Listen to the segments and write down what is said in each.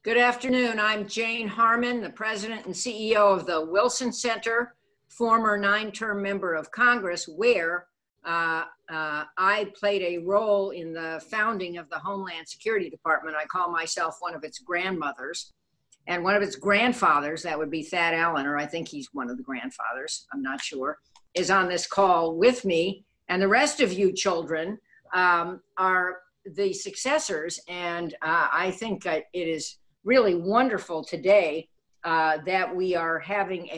Good afternoon. I'm Jane Harmon, the President and CEO of the Wilson Center, former 9-term member of Congress, where I played a role in the founding of the Homeland Security Department. I call myself one of its grandmothers. And one of its grandfathers, that would be Thad Allen, or I think he's one of the grandfathers, I'm not sure, is on this call with me. And the rest of you children are the successors. And I think it is really wonderful today that we are having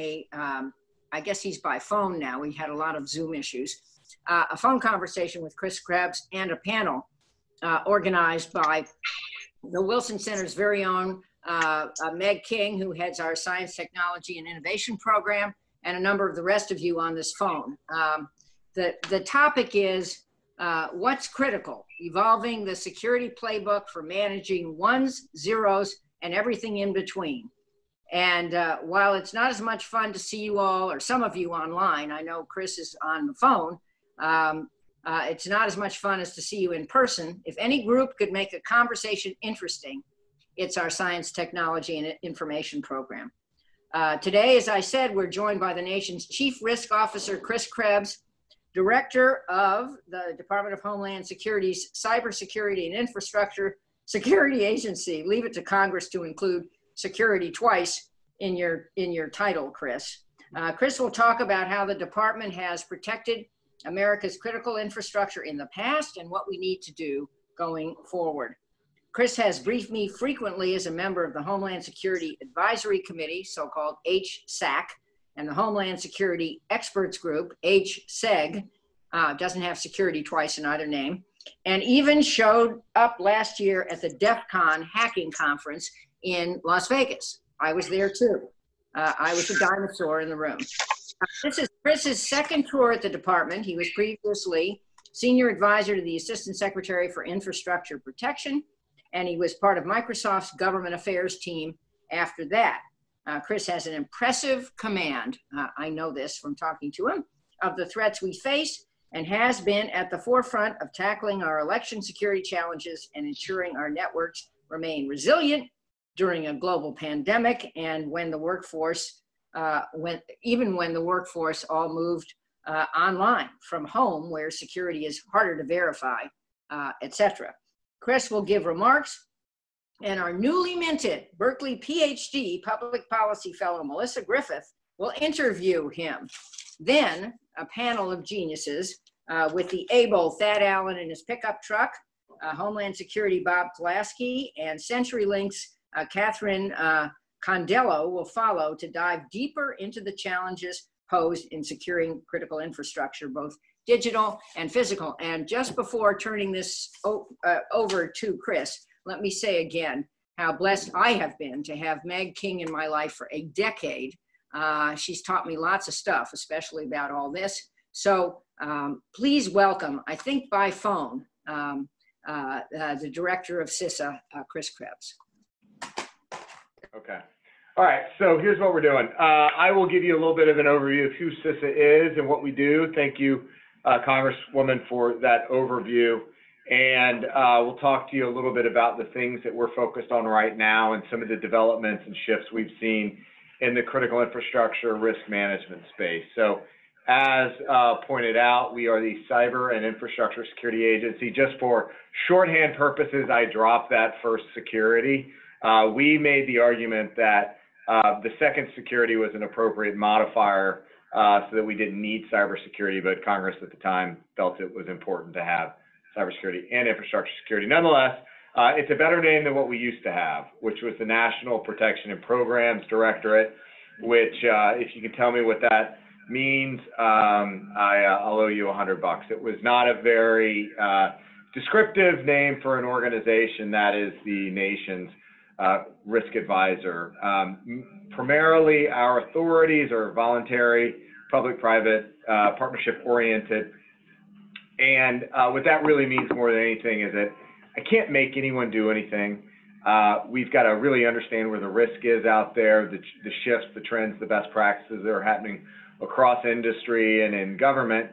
I guess he's by phone now. We had a lot of Zoom issues. A phone conversation with Chris Krebs and a panel organized by the Wilson Center's very own Meg King, who heads our Science, Technology, and Innovation program, and a number of the rest of you on this phone. The topic is what's critical? Evolving the security playbook for managing ones, zeros, and everything in between. And while it's not as much fun to see you all, or some of you online, I know Chris is on the phone, it's not as much fun as to see you in person. If any group could make a conversation interesting, it's our Science, Technology, and Information program. Today, as I said, we're joined by the nation's Chief Risk Officer, Chris Krebs, Director of the Department of Homeland Security's Cybersecurity and Infrastructure Security Agency. Leave it to Congress to include security twice in your title, Chris. Chris will talk about how the department has protected America's critical infrastructure in the past and what we need to do going forward. Chris has briefed me frequently as a member of the Homeland Security Advisory Committee, so-called HSAC, and the Homeland Security Experts Group, HSEG, doesn't have security twice in either name, and even showed up last year at the DEF CON hacking conference in Las Vegas. I was there too. I was a dinosaur in the room. This is Chris's second tour at the department. He was previously Senior Advisor to the Assistant Secretary for Infrastructure Protection, and he was part of Microsoft's government affairs team after that. Chris has an impressive command, I know this from talking to him, of the threats we face, and has been at the forefront of tackling our election security challenges and ensuring our networks remain resilient during a global pandemic and when the workforce, even when the workforce all moved online from home where security is harder to verify, etc. Chris will give remarks, and our newly minted Berkeley PhD Public Policy Fellow, Melissa Griffith, will interview him. Then a panel of geniuses with the able Thad Allen in his pickup truck, Homeland Security Bob Pulaski, and CenturyLink's Catherine Condello will follow to dive deeper into the challenges posed in securing critical infrastructure, both digital and physical. And just before turning this over to Chris, let me say again how blessed I have been to have Meg King in my life for a decade. She's taught me lots of stuff, especially about all this. So please welcome, I think by phone, the Director of CISA, Chris Krebs. Okay. All right, so here's what we're doing. I will give you a little bit of an overview of who CISA is and what we do. Thank you, Congresswoman, for that overview. And we'll talk to you a little bit about the things that we're focused on right now and some of the developments and shifts we've seen in the critical infrastructure risk management space. So as pointed out, we are the Cyber and Infrastructure Security Agency. Just for shorthand purposes, I dropped that first security. We made the argument that the second security was an appropriate modifier so that we didn't need cybersecurity, but Congress at the time felt it was important to have cybersecurity and infrastructure security. Nonetheless, it's a better name than what we used to have, which was the National Protection and Programs Directorate, which if you can tell me what that means, I'll owe you $100. It was not a very descriptive name for an organization that is the nation's risk advisor. Primarily, our authorities are voluntary, public-private, partnership-oriented. And what that really means more than anything is that I can't make anyone do anything. We've got to really understand where the risk is out there, the shifts, the trends, the best practices that are happening across industry and in government,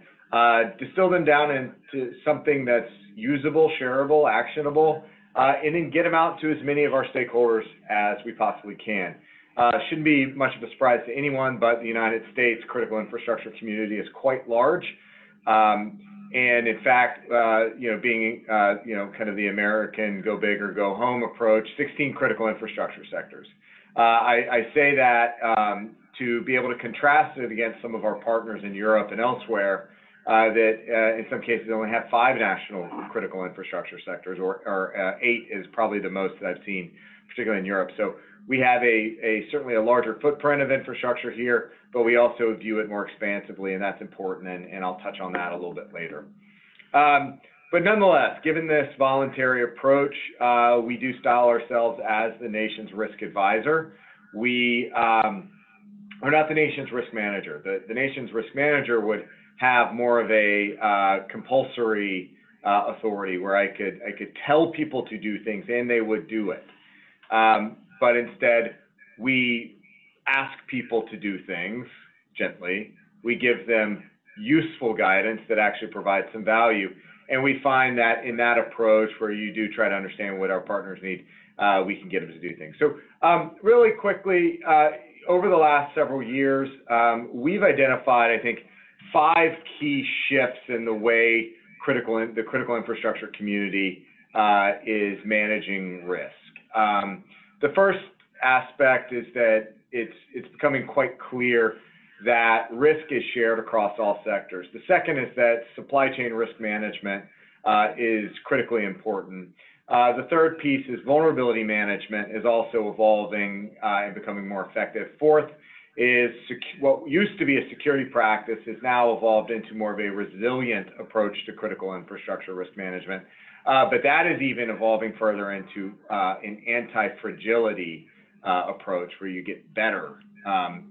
distill them down into something that's usable, shareable, actionable, and then get them out to as many of our stakeholders as we possibly can. Shouldn't be much of a surprise to anyone, but the United States critical infrastructure community is quite large. And in fact, being, kind of the American go big or go home approach, 16 critical infrastructure sectors. I say that to be able to contrast it against some of our partners in Europe and elsewhere that in some cases only have 5 national critical infrastructure sectors, or 8 is probably the most that I've seen, particularly in Europe. So we have certainly a larger footprint of infrastructure here, but we also view it more expansively, and that's important, and I'll touch on that a little bit later. But nonetheless, given this voluntary approach, we do style ourselves as the nation's risk advisor. We are not the nation's risk manager. The nation's risk manager would have more of a compulsory authority where I could tell people to do things and they would do it. But instead, we ask people to do things gently. We give them useful guidance that actually provides some value. And we find that in that approach where you do try to understand what our partners need, we can get them to do things. So really quickly, over the last several years, we've identified, I think, 5 key shifts in the way the critical infrastructure community is managing risk. The first aspect is that it's becoming quite clear that risk is shared across all sectors. The second is that supply chain risk management is critically important. The third piece is vulnerability management is also evolving and becoming more effective. Fourth is what used to be a security practice is now evolved into more of a resilient approach to critical infrastructure risk management. But that is even evolving further into an anti-fragility approach where you get better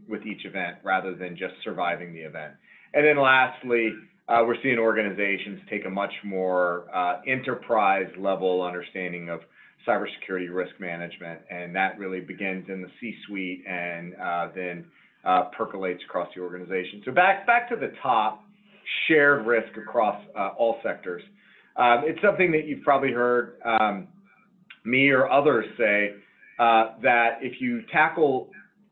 with each event rather than just surviving the event. And then lastly, we're seeing organizations take a much more enterprise level understanding of cybersecurity risk management, and that really begins in the C-suite and then percolates across the organization. So back to the top, shared risk across all sectors. It's something that you've probably heard me or others say that if you tackle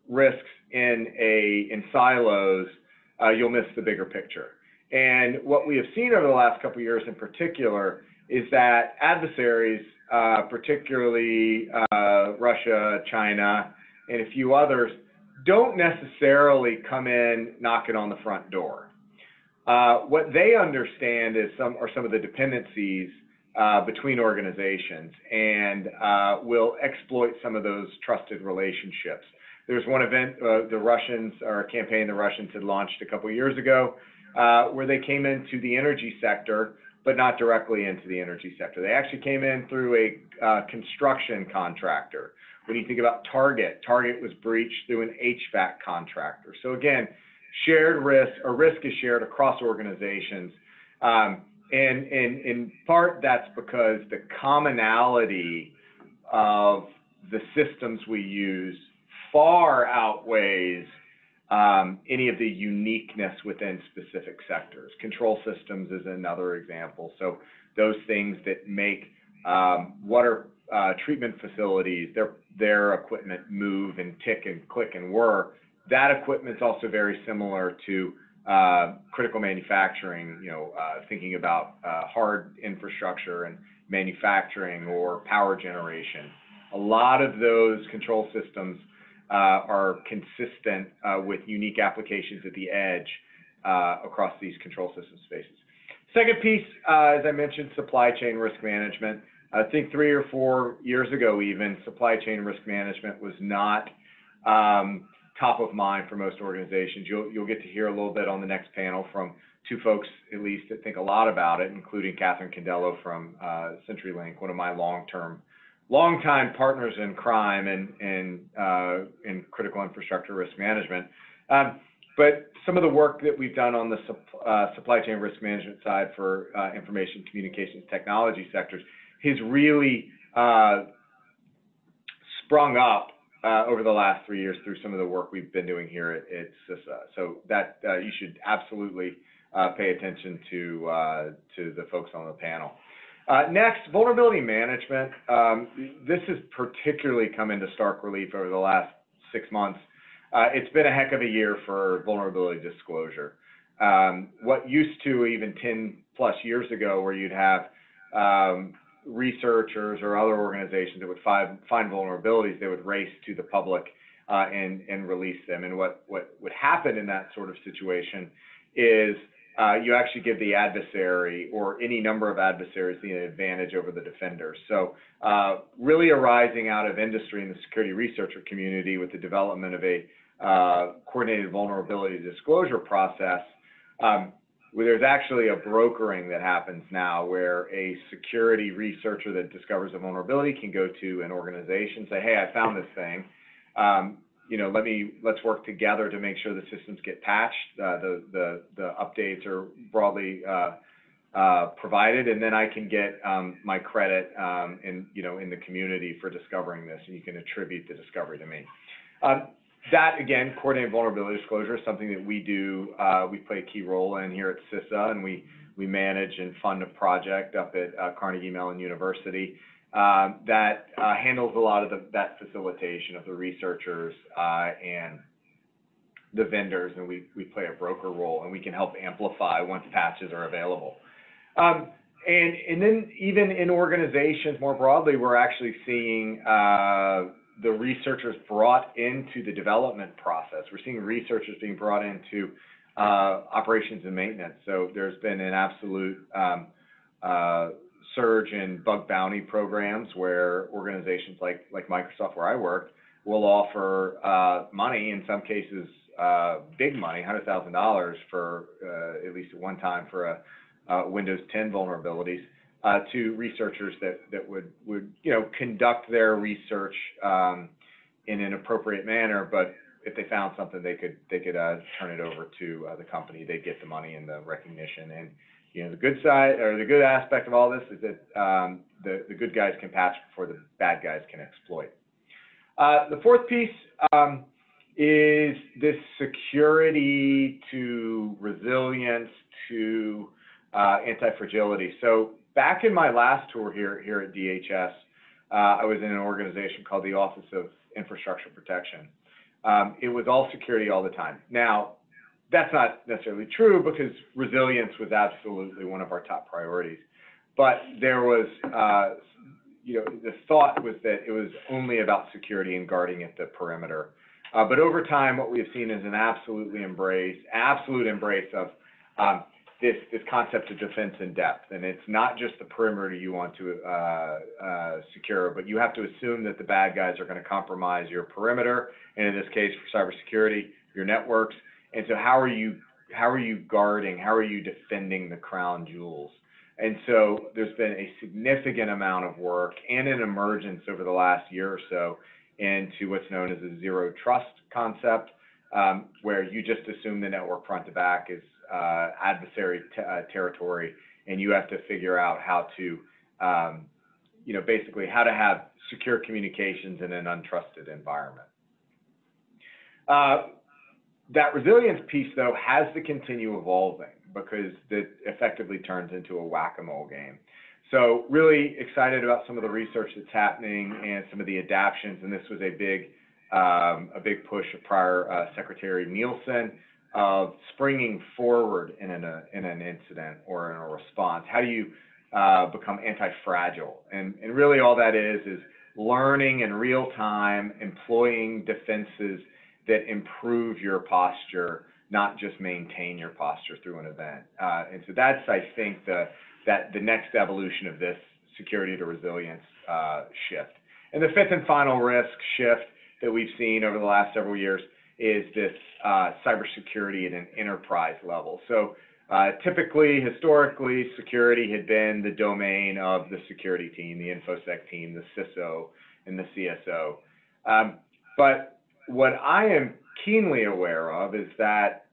risks in silos, you'll miss the bigger picture. And what we have seen over the last couple of years in particular is that adversaries, particularly Russia, China, and a few others, don't necessarily come in knocking on the front door. What they understand is some of the dependencies between organizations and will exploit some of those trusted relationships. There's one event, the Russians, or a campaign the Russians had launched a couple of years ago, where they came into the energy sector, but not directly into the energy sector. They actually came in through a construction contractor. When you think about Target was breached through an HVAC contractor. So again, shared risk, or risk is shared across organizations. And in part, that's because the commonality of the systems we use far outweighs any of the uniqueness within specific sectors. Control systems is another example. So those things that make water treatment facilities, their equipment move and tick and click and whir, that equipment's also very similar to critical manufacturing, thinking about hard infrastructure and manufacturing or power generation. A lot of those control systems are consistent with unique applications at the edge across these control system spaces. Second piece, as I mentioned, supply chain risk management. I think 3 or 4 years ago even, supply chain risk management was not top of mind for most organizations. You'll get to hear a little bit on the next panel from 2 folks, at least, that think a lot about it, including Catherine Candello from CenturyLink, one of my longtime partners in crime and in critical infrastructure risk management. But some of the work that we've done on the supply chain risk management side for information communications technology sectors has really sprung up over the last 3 years through some of the work we've been doing here at CISA. So that you should absolutely pay attention to the folks on the panel. Next, vulnerability management. This has particularly come into stark relief over the last 6 months. It's been a heck of a year for vulnerability disclosure. What used to even 10 plus years ago, where you'd have researchers or other organizations that would find vulnerabilities, they would race to the public and release them. And what would happen in that sort of situation is you actually give the adversary or any number of adversaries the advantage over the defender. So really arising out of industry and the security researcher community with the development of a coordinated vulnerability disclosure process, where there's actually a brokering that happens now where a security researcher that discovers a vulnerability can go to an organization and say, hey, I found this thing. Let's work together to make sure the systems get patched, the updates are broadly provided, and then I can get my credit in the community for discovering this, and you can attribute the discovery to me. That, again, coordinated vulnerability disclosure is something that we do. We play a key role in here at CISA, and we manage and fund a project up at Carnegie Mellon University that handles a lot of that facilitation of the researchers and the vendors, and we play a broker role, and we can help amplify once patches are available. And then even in organizations more broadly, we're actually seeing the researchers brought into the development process. We're seeing researchers being brought into operations and maintenance. So there's been an absolute surge in bug bounty programs where organizations like Microsoft, where I work, will offer money, in some cases big money, $100,000 for at least at one time for a Windows 10 vulnerabilities, to researchers that would conduct their research in an appropriate manner, but if they found something, they could turn it over to the company. They'd get the money and the recognition. And the good side, or the good aspect of all this, is that the good guys can patch before the bad guys can exploit. The fourth piece is this security to resilience to anti-fragility. So back in my last tour here at DHS, I was in an organization called the Office of Infrastructure Protection. It was all security all the time. Now, that's not necessarily true, because resilience was absolutely one of our top priorities. But there was, the thought was that it was only about security and guarding at the perimeter. But over time, what we have seen is an absolute embrace of this concept of defense in depth. And it's not just the perimeter you want to secure, but you have to assume that the bad guys are going to compromise your perimeter, and in this case, for cybersecurity, your networks. And so how are you guarding, how are you defending the crown jewels? And so there's been a significant amount of work and an emergence over the last year or so into what's known as a zero trust concept, where you just assume the network front to back is adversary territory, and you have to figure out how to, basically how to have secure communications in an untrusted environment. That resilience piece, though, has to continue evolving, because it effectively turns into a whack-a-mole game. So really excited about some of the research that's happening and some of the adaptions, and this was a big push of prior Secretary Nielsen of springing forward in an incident or in a response. How do you become anti-fragile? And really all that is learning in real time, employing defenses that improve your posture, not just maintain your posture through an event. And so that's, I think, the next evolution of this security to resilience shift. And the fifth and final risk shift that we've seen over the last several years is this cybersecurity at an enterprise level. So typically, historically, security had been the domain of the security team, the InfoSec team, the CISO, and the CSO. But what I am keenly aware of is that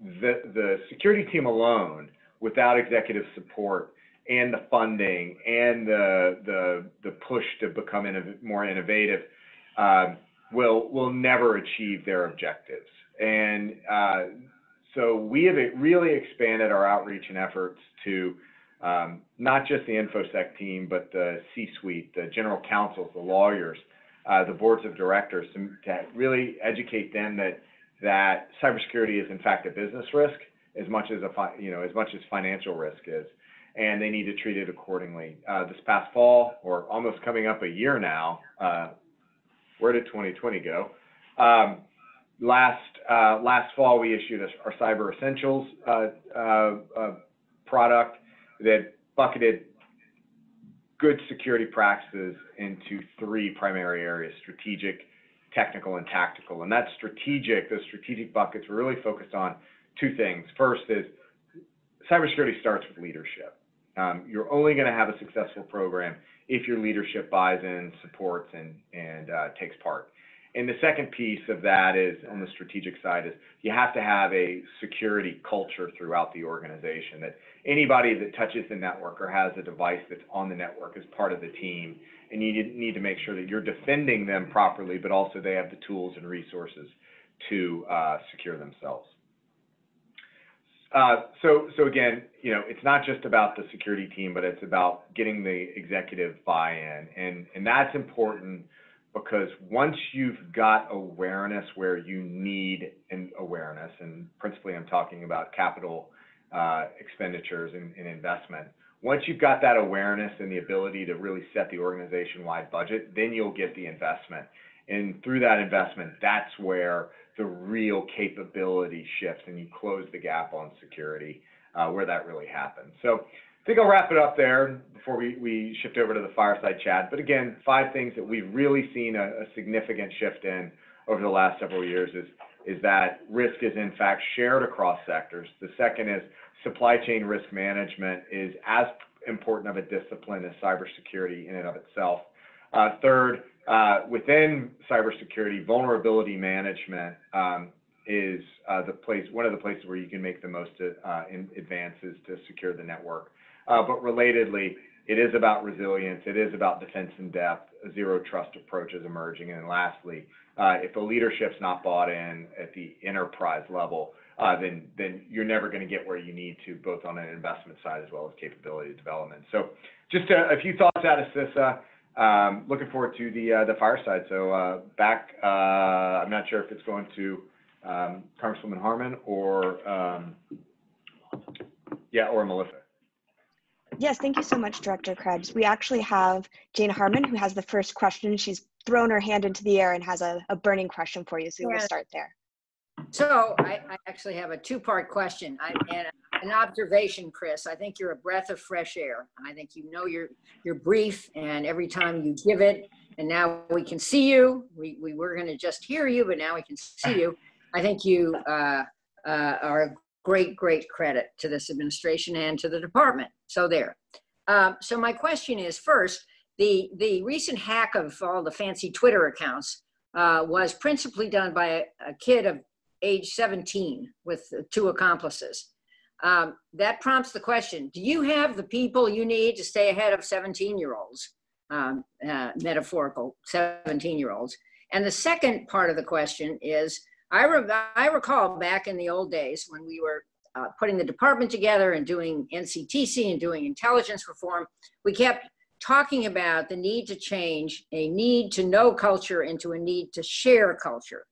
the security team alone, without executive support and the funding and the push to become more innovative, will never achieve their objectives. And so we have really expanded our outreach and efforts to not just the InfoSec team, but the C-suite, the general counsels, the lawyers, the boards of directors, to really educate them that cybersecurity is in fact a business risk as much as financial risk is, and they need to treat it accordingly. This past fall, or almost coming up a year now, where did 2020 go? Last fall, we issued our Cyber Essentials product that bucketed good security practices into 3 primary areas: strategic, technical, and tactical. And those strategic buckets were really focused on 2 things. First is cybersecurity starts with leadership. You're only going to have a successful program if your leadership buys in, supports, and takes part. And the second piece of that is, on the strategic side, is you have to have a security culture throughout the organization, that anybody that touches the network or has a device that's on the network is part of the team, and you need to make sure that you're defending them properly, but also they have the tools and resources to secure themselves. So again, it's not just about the security team, but it's about getting the executive buy-in, and that's important, because once you've got awareness where you need an awareness, and principally I'm talking about capital expenditures and investment, once you've got that awareness and the ability to really set the organization-wide budget, then you'll get the investment. And through that investment, that's where the real capability shifts and you close the gap on security, where that really happens. So I think I'll wrap it up there before we shift over to the fireside chat. But again, 5 things that we've really seen a significant shift in over the last several years is that risk is in fact shared across sectors. The second is supply chain risk management is as important of a discipline as cybersecurity in and of itself. Third, within cybersecurity, vulnerability management is one of the places where you can make the most advances to secure the network. But relatedly, it is about resilience, it is about defense in depth, a zero trust approach is emerging, and then lastly, if the leadership's not bought in at the enterprise level, then you're never going to get where you need to, both on an investment side as well as capability development. So just a few thoughts out of CISA. Looking forward to the fireside. So I'm not sure if it's going to Congresswoman Harman or Melissa. Yes, thank you so much, Director Krebs. We actually have Jane Harman, who has the first question. She's thrown her hand into the air and has a burning question for you, so we'll start there. So I actually have a 2-part question and an observation, Chris. I think you're a breath of fresh air. I think your brief, and every time you give it, and now we can see you. We were going to just hear you, but now we can see you. I think you are a great credit to this administration and to the department. So there. So my question is, first, the recent hack of all the fancy Twitter accounts was principally done by a kid of age 17 with 2 accomplices. That prompts the question, do you have the people you need to stay ahead of 17-year-olds, metaphorical 17-year-olds? And the second part of the question is, I recall back in the old days when we were putting the department together and doing NCTC and doing intelligence reform, we kept talking about the need to change a need to know culture into a need to share culture.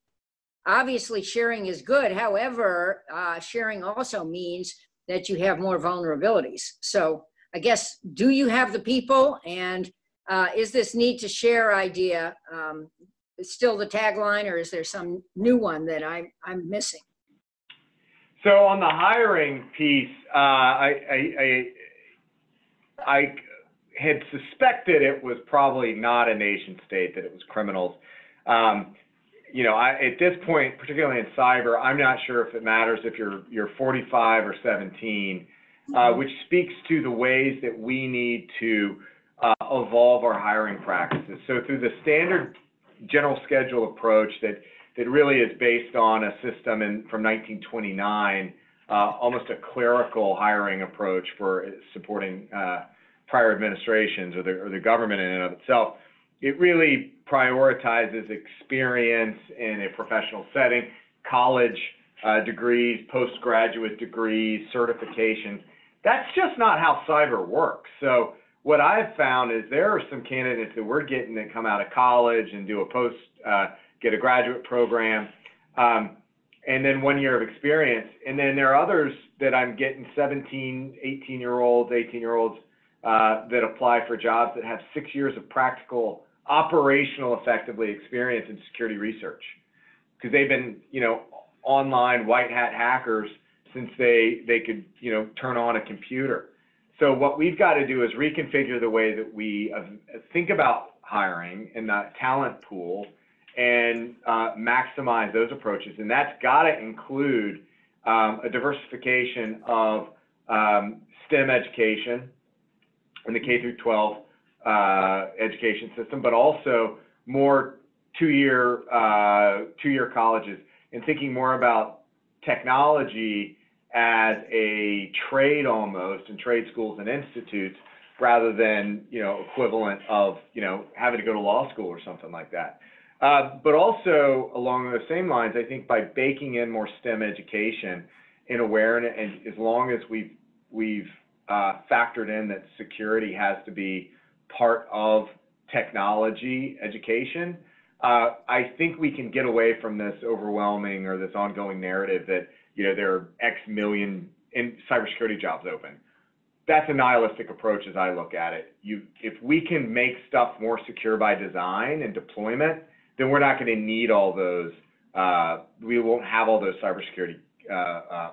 Obviously, sharing is good. However, sharing also means that you have more vulnerabilities. So I guess, do you have the people? And is this need to share idea still the tagline, or is there some new one that I'm missing? So on the hiring piece, I had suspected it was probably not a nation state, that it was criminals. At this point, particularly in cyber, I'm not sure if it matters if you're 45 or 17, which speaks to the ways that we need to evolve our hiring practices. So through the standard general schedule approach that really is based on a system from 1929, almost a clerical hiring approach for supporting prior administrations or the government in and of itself. It really prioritizes experience in a professional setting, college degrees, postgraduate degrees, certification. That's just not how cyber works. So what I've found is there are some candidates that we're getting that come out of college and do get a graduate program, and then 1 year of experience. And then there are others that I'm getting 17, 18-year-olds, 18-year-olds that apply for jobs that have 6 years of practical, operational, effectively experience in security research, because they've been, online white hat hackers since they could, turn on a computer. So what we've got to do is reconfigure the way that we think about hiring and the talent pool and maximize those approaches. And that's got to include a diversification of STEM education in the K through 12 education system, but also more two-year colleges, and thinking more about technology as a trade almost, in trade schools and institutes, rather than, equivalent of, having to go to law school or something like that. But also along those same lines, I think by baking in more STEM education and awareness, and as long as we've factored in that security has to be part of technology education, I think we can get away from this overwhelming or this ongoing narrative that, there are X million in cybersecurity jobs open. That's a nihilistic approach as I look at it. If we can make stuff more secure by design and deployment, then we're not going to need all those, we won't have all those cybersecurity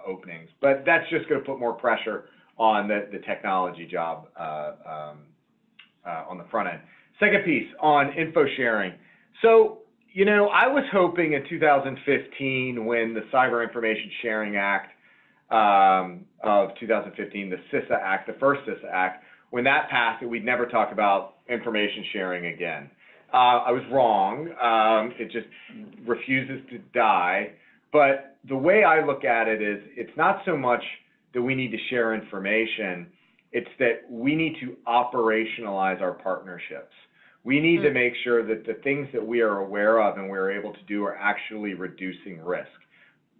openings. But that's just going to put more pressure on the technology job on the front end. Second piece on info sharing. So, I was hoping in 2015, when the Cyber Information Sharing Act of 2015, the CISA Act, the first CISA Act, when that passed, we'd never talk about information sharing again. I was wrong. It just refuses to die. But the way I look at it is, it's not so much that we need to share information, it's that we need to operationalize our partnerships. We need to make sure that the things that we are aware of and we're able to do are actually reducing risk.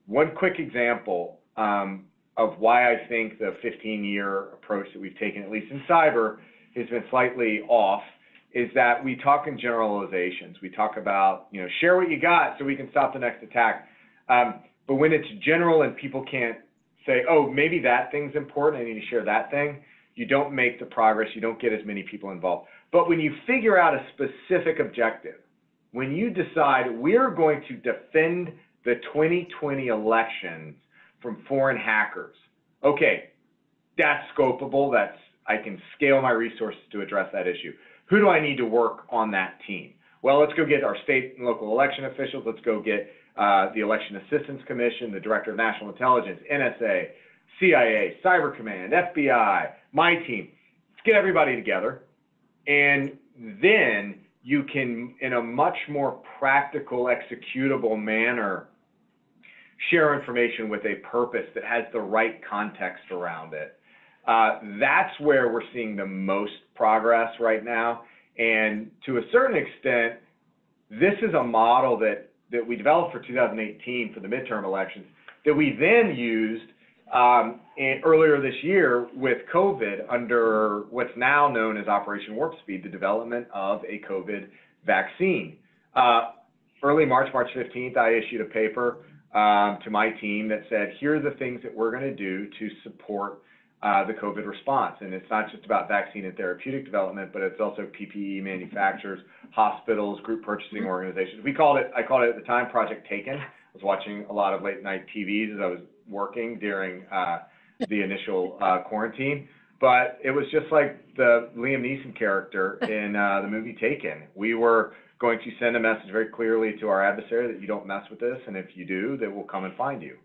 One quick example of why I think the 15-year approach that we've taken, at least in cyber, has been slightly off, is that we talk in generalizations. We talk about, share what you got so we can stop the next attack. But when it's general and people can't say, oh, maybe that thing's important, I need to share that thing, you don't make the progress, you don't get as many people involved. But when you figure out a specific objective, when you decide we're going to defend the 2020 elections from foreign hackers, okay, that's scopable, I can scale my resources to address that issue. Who do I need to work on that team? Well, let's go get our state and local election officials, let's go get the Election Assistance Commission, the Director of National Intelligence, NSA, CIA, Cyber Command, FBI, my team. Let's get everybody together. And then you can, in a much more practical, executable manner, share information with a purpose that has the right context around it. That's where we're seeing the most progress right now. And to a certain extent, this is a model that we developed for 2018 for the midterm elections that we then used earlier this year with COVID under what's now known as Operation Warp Speed, the development of a COVID vaccine. Early March 15th, I issued a paper to my team that said, here are the things that we're going to do to support the COVID response. And it's not just about vaccine and therapeutic development, but it's also PPE manufacturers, hospitals, group purchasing organizations. I called it at the time Project Taken. I was watching a lot of late night TVs as I was working during the initial quarantine. But it was just like the Liam Neeson character in the movie Taken. We were going to send a message very clearly to our adversary that you don't mess with this, and if you do, they will come and find you.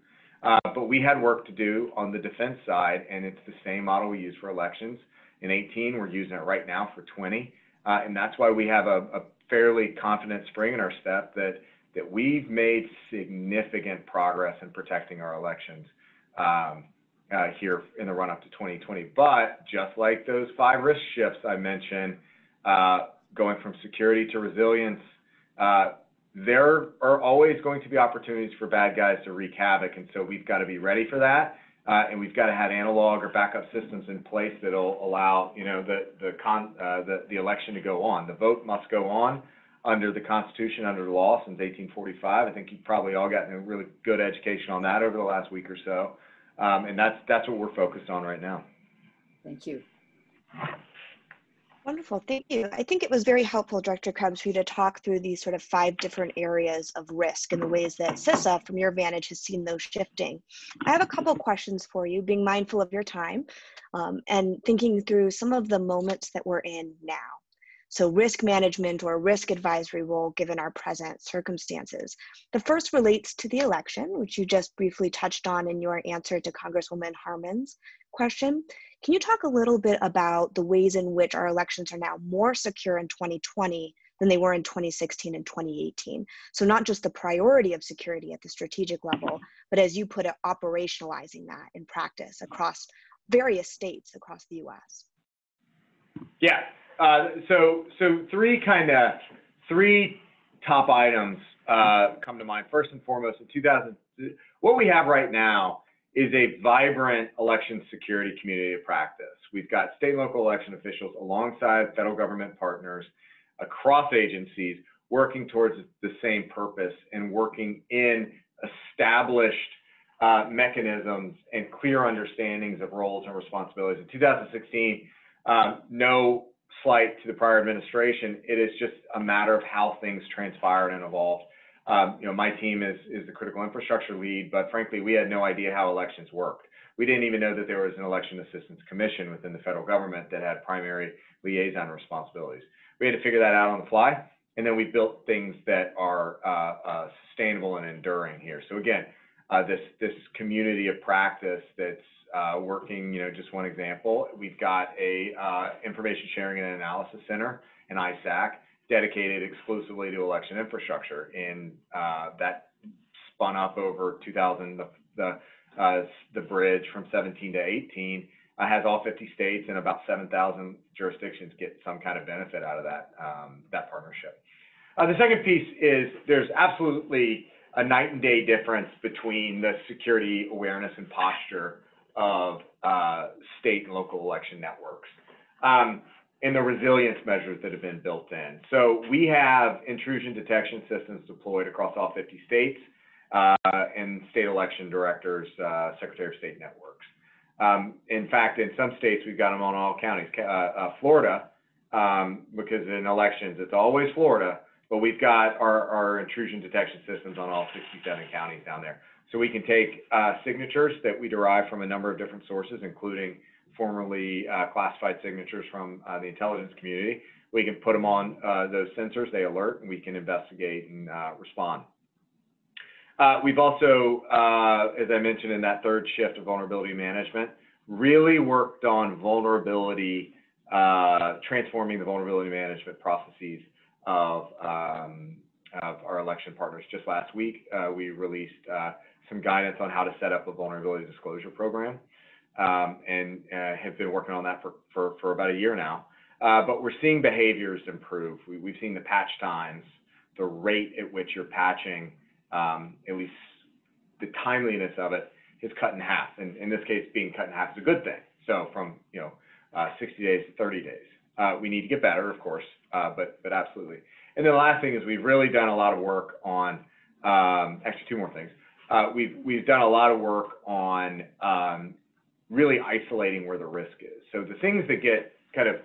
But we had work to do on the defense side, and it's the same model we use for elections. In 18, we're using it right now for 20, and that's why we have a fairly confident spring in our step that we've made significant progress in protecting our elections here in the run-up to 2020. But just like those 5 risk shifts I mentioned, going from security to resilience, there are always going to be opportunities for bad guys to wreak havoc, and so we've got to be ready for that. and we've got to have analog or backup systems in place that'll allow, you know, the election to go on. The vote must go on under the Constitution, under the law since 1845. I think you've probably all gotten a really good education on that over the last week or so, and that's what we're focused on right now. Thank you. Wonderful, thank you. I think it was very helpful, Director Krebs, for you to talk through these sort of 5 different areas of risk and the ways that CISA, from your vantage, has seen those shifting. I have a couple questions for you, being mindful of your time, and thinking through some of the moments that we're in now. So risk management or risk advisory role given our present circumstances. The first relates to the election, which you just briefly touched on in your answer to Congresswoman Harman's question. Can you talk a little bit about the ways in which our elections are now more secure in 2020 than they were in 2016 and 2018? So not just the priority of security at the strategic level, but as you put it, operationalizing that in practice across various states across the US. Yeah. So three top items come to mind. First and foremost, what we have right now is a vibrant election security community of practice. We've got state and local election officials alongside federal government partners across agencies working towards the same purpose and working in established mechanisms and clear understandings of roles and responsibilities. In 2016, no slight to the prior administration, it is just a matter of how things transpired and evolved. You know, my team is the critical infrastructure lead, but frankly, we had no idea how elections worked. We didn't even know that there was an election assistance commission within the federal government that had primary liaison responsibilities. We had to figure that out on the fly, and then we built things that are sustainable and enduring here. So again, this community of practice that's working, you know, just one example, we've got a information sharing and analysis center, an ISAC, dedicated exclusively to election infrastructure, and that spun up over 2000. The bridge from 17 to 18 has all 50 states, and about 7,000 jurisdictions get some kind of benefit out of that partnership. The second piece is there's absolutely a night and day difference between the security awareness and posture of state and local election networks. And the resilience measures that have been built in. So we have intrusion detection systems deployed across all 50 states and state election directors, Secretary of State networks. In fact, in some states, we've got them on all counties. Florida, because in elections, it's always Florida, but we've got our intrusion detection systems on all 67 counties down there. So we can take signatures that we derive from a number of different sources, including formerly classified signatures from the intelligence community. We can put them on those sensors, they alert, and we can investigate and respond. We've also, as I mentioned in that third shift of vulnerability management, really worked on vulnerability, transforming the vulnerability management processes of our election partners. Just last week, we released some guidance on how to set up a vulnerability disclosure program. And have been working on that for about a year now. But we're seeing behaviors improve. We've seen the patch times, the rate at which you're patching, at least the timeliness of it is cut in half. And in this case, being cut in half is a good thing. So from 60 days to 30 days. We need to get better, of course, but absolutely. And then the last thing is we've really done a lot of work on, actually two more things. We've done a lot of work on really isolating where the risk is. So the things that get kind of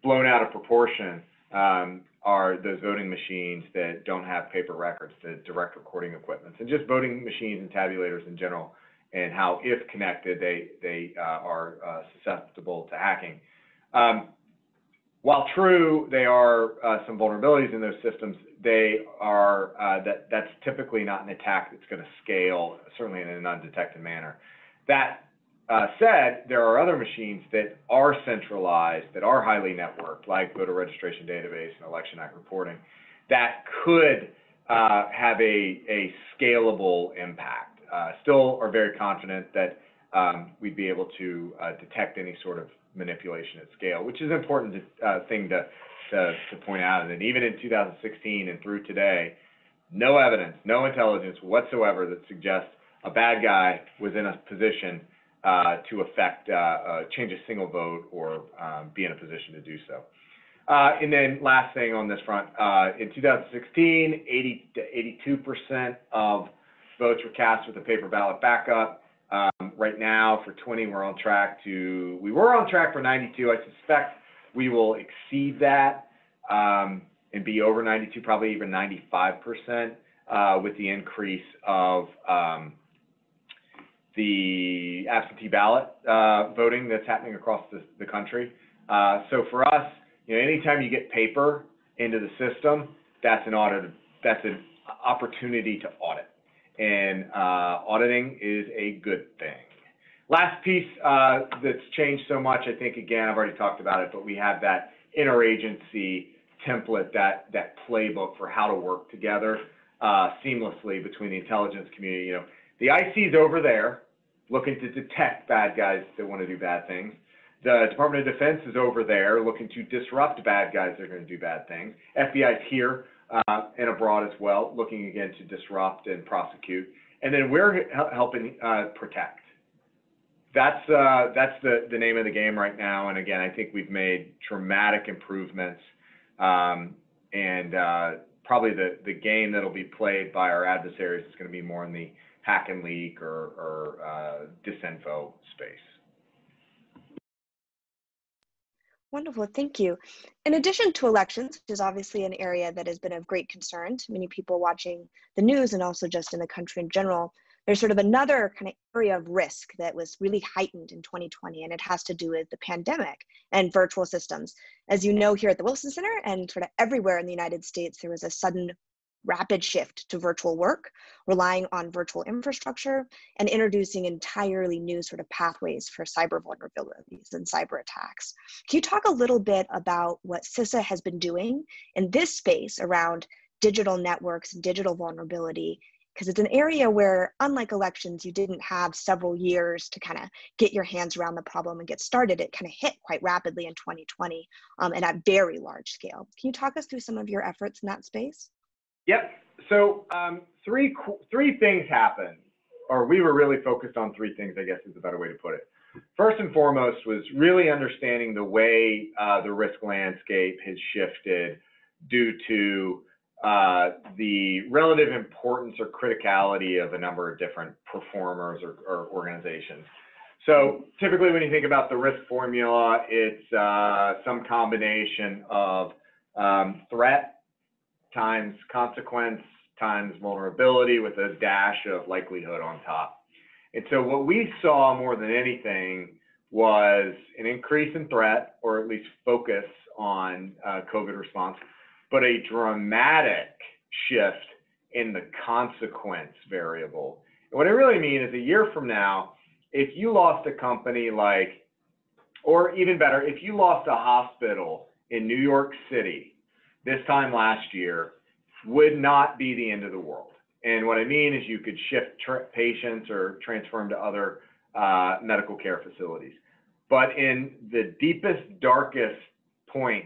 blown out of proportion are those voting machines that don't have paper records, the direct recording equipment, and just voting machines and tabulators in general, and how, if connected, they are susceptible to hacking. While true, there are some vulnerabilities in those systems, they are that's typically not an attack that's going to scale, certainly in an undetected manner. That said, there are other machines that are centralized, that are highly networked, like voter registration database and election act reporting, that could have a scalable impact. Still are very confident that we'd be able to detect any sort of manipulation at scale, which is an important thing to point out. And even in 2016 and through today, no evidence, no intelligence whatsoever that suggests a bad guy was in a position to affect, change a single vote or be in a position to do so. And then last thing on this front, in 2016, 80 to 82% of votes were cast with a paper ballot backup. Right now for 20, we were on track for 92. I suspect we will exceed that and be over 92, probably even 95% with the increase of the absentee ballot voting that's happening across the country. So for us, anytime you get paper into the system, that's an opportunity to audit. And auditing is a good thing. Last piece that's changed so much, I think, again, I've already talked about it, but we have that interagency template, that playbook for how to work together seamlessly between the intelligence community. The IC is over there looking to detect bad guys that want to do bad things. The Department of Defense is over there looking to disrupt bad guys that are going to do bad things. FBI's here and abroad as well, looking again to disrupt and prosecute. And then we're helping protect. That's the name of the game right now. And again, I think we've made dramatic improvements. And probably the game that'll be played by our adversaries is going to be more in the hack and leak or disinfo space. Wonderful, thank you. In addition to elections, which is obviously an area that has been of great concern to many people watching the news and also just in the country in general, there's sort of another kind of area of risk that was really heightened in 2020, and it has to do with the pandemic and virtual systems. As you know, here at the Wilson Center and sort of everywhere in the United States, there was a sudden rapid shift to virtual work, relying on virtual infrastructure and introducing entirely new sort of pathways for cyber vulnerabilities and cyber attacks. Can you talk a little bit about what CISA has been doing in this space around digital networks and digital vulnerability? Because it's an area where, unlike elections, you didn't have several years to kind of get your hands around the problem and get started. It kind of hit quite rapidly in 2020 and at very large scale. Can you talk us through some of your efforts in that space? Yep. So three things happened, or we were really focused on three things, I guess is a better way to put it. First and foremost was really understanding the way the risk landscape has shifted due to the relative importance or criticality of a number of different performers or organizations. So typically when you think about the risk formula, it's some combination of threat times consequence times vulnerability with a dash of likelihood on top. And so what we saw more than anything was an increase in threat, or at least focus on COVID response, but a dramatic shift in the consequence variable. And what I really mean is a year from now, if you lost a company like, or even better, if you lost a hospital in New York City this time last year, would not be the end of the world. And what I mean is you could shift patients or transfer them to other medical care facilities. But in the deepest, darkest point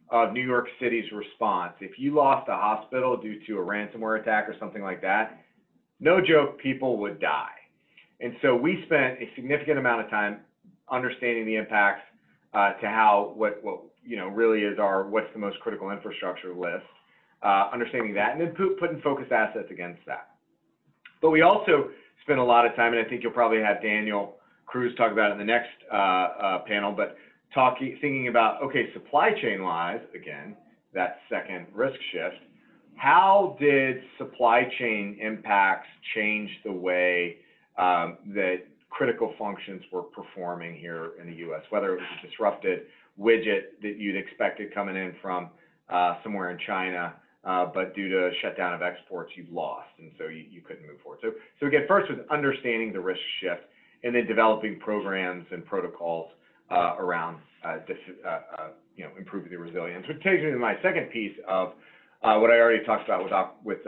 of New York City's response, if you lost a hospital due to a ransomware attack or something like that, no joke, people would die. And so we spent a significant amount of time understanding the impacts to how, what really is what's the most critical infrastructure list, understanding that, and then putting focused assets against that. But we also spent a lot of time, and I think you'll probably have Daniel Cruz talk about it in the next panel, but thinking about, okay, supply chain wise, again, that second risk shift, how did supply chain impacts change the way that critical functions were performing here in the US, whether it was a disrupted widget that you'd expected coming in from somewhere in China, but due to shutdown of exports, you've lost, and so you couldn't move forward. So again, first was understanding the risk shift, and then developing programs and protocols around improving the resilience. Which takes me to my second piece of what I already talked about with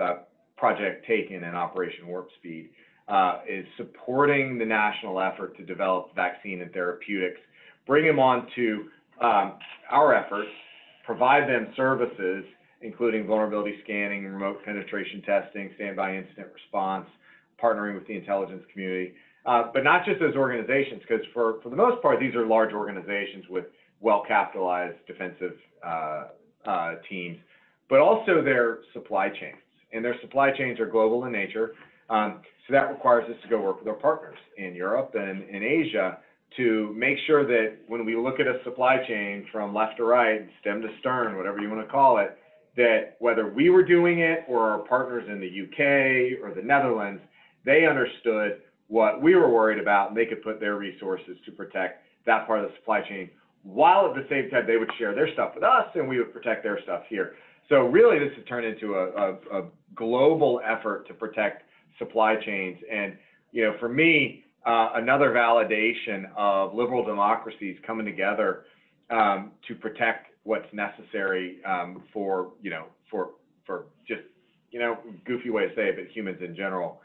Project Taken and Operation Warp Speed, is supporting the national effort to develop vaccine and therapeutics, bring them onto our efforts, provide them services, including vulnerability scanning, remote penetration testing, standby incident response, partnering with the intelligence community, but not just as organizations, because for the most part, these are large organizations with well-capitalized defensive teams, but also their supply chains. And their supply chains are global in nature. So that requires us to go work with our partners in Europe and in Asia to make sure that when we look at a supply chain from left to right, stem to stern, whatever you want to call it, that whether we were doing it or our partners in the UK or the Netherlands, they understood what we were worried about, and they could put their resources to protect that part of the supply chain, while at the same time they would share their stuff with us and we would protect their stuff here. So really this has turned into a global effort to protect supply chains. And, you know, for me, another validation of liberal democracies coming together to protect what's necessary for just, you know, goofy way to say it, but humans in general,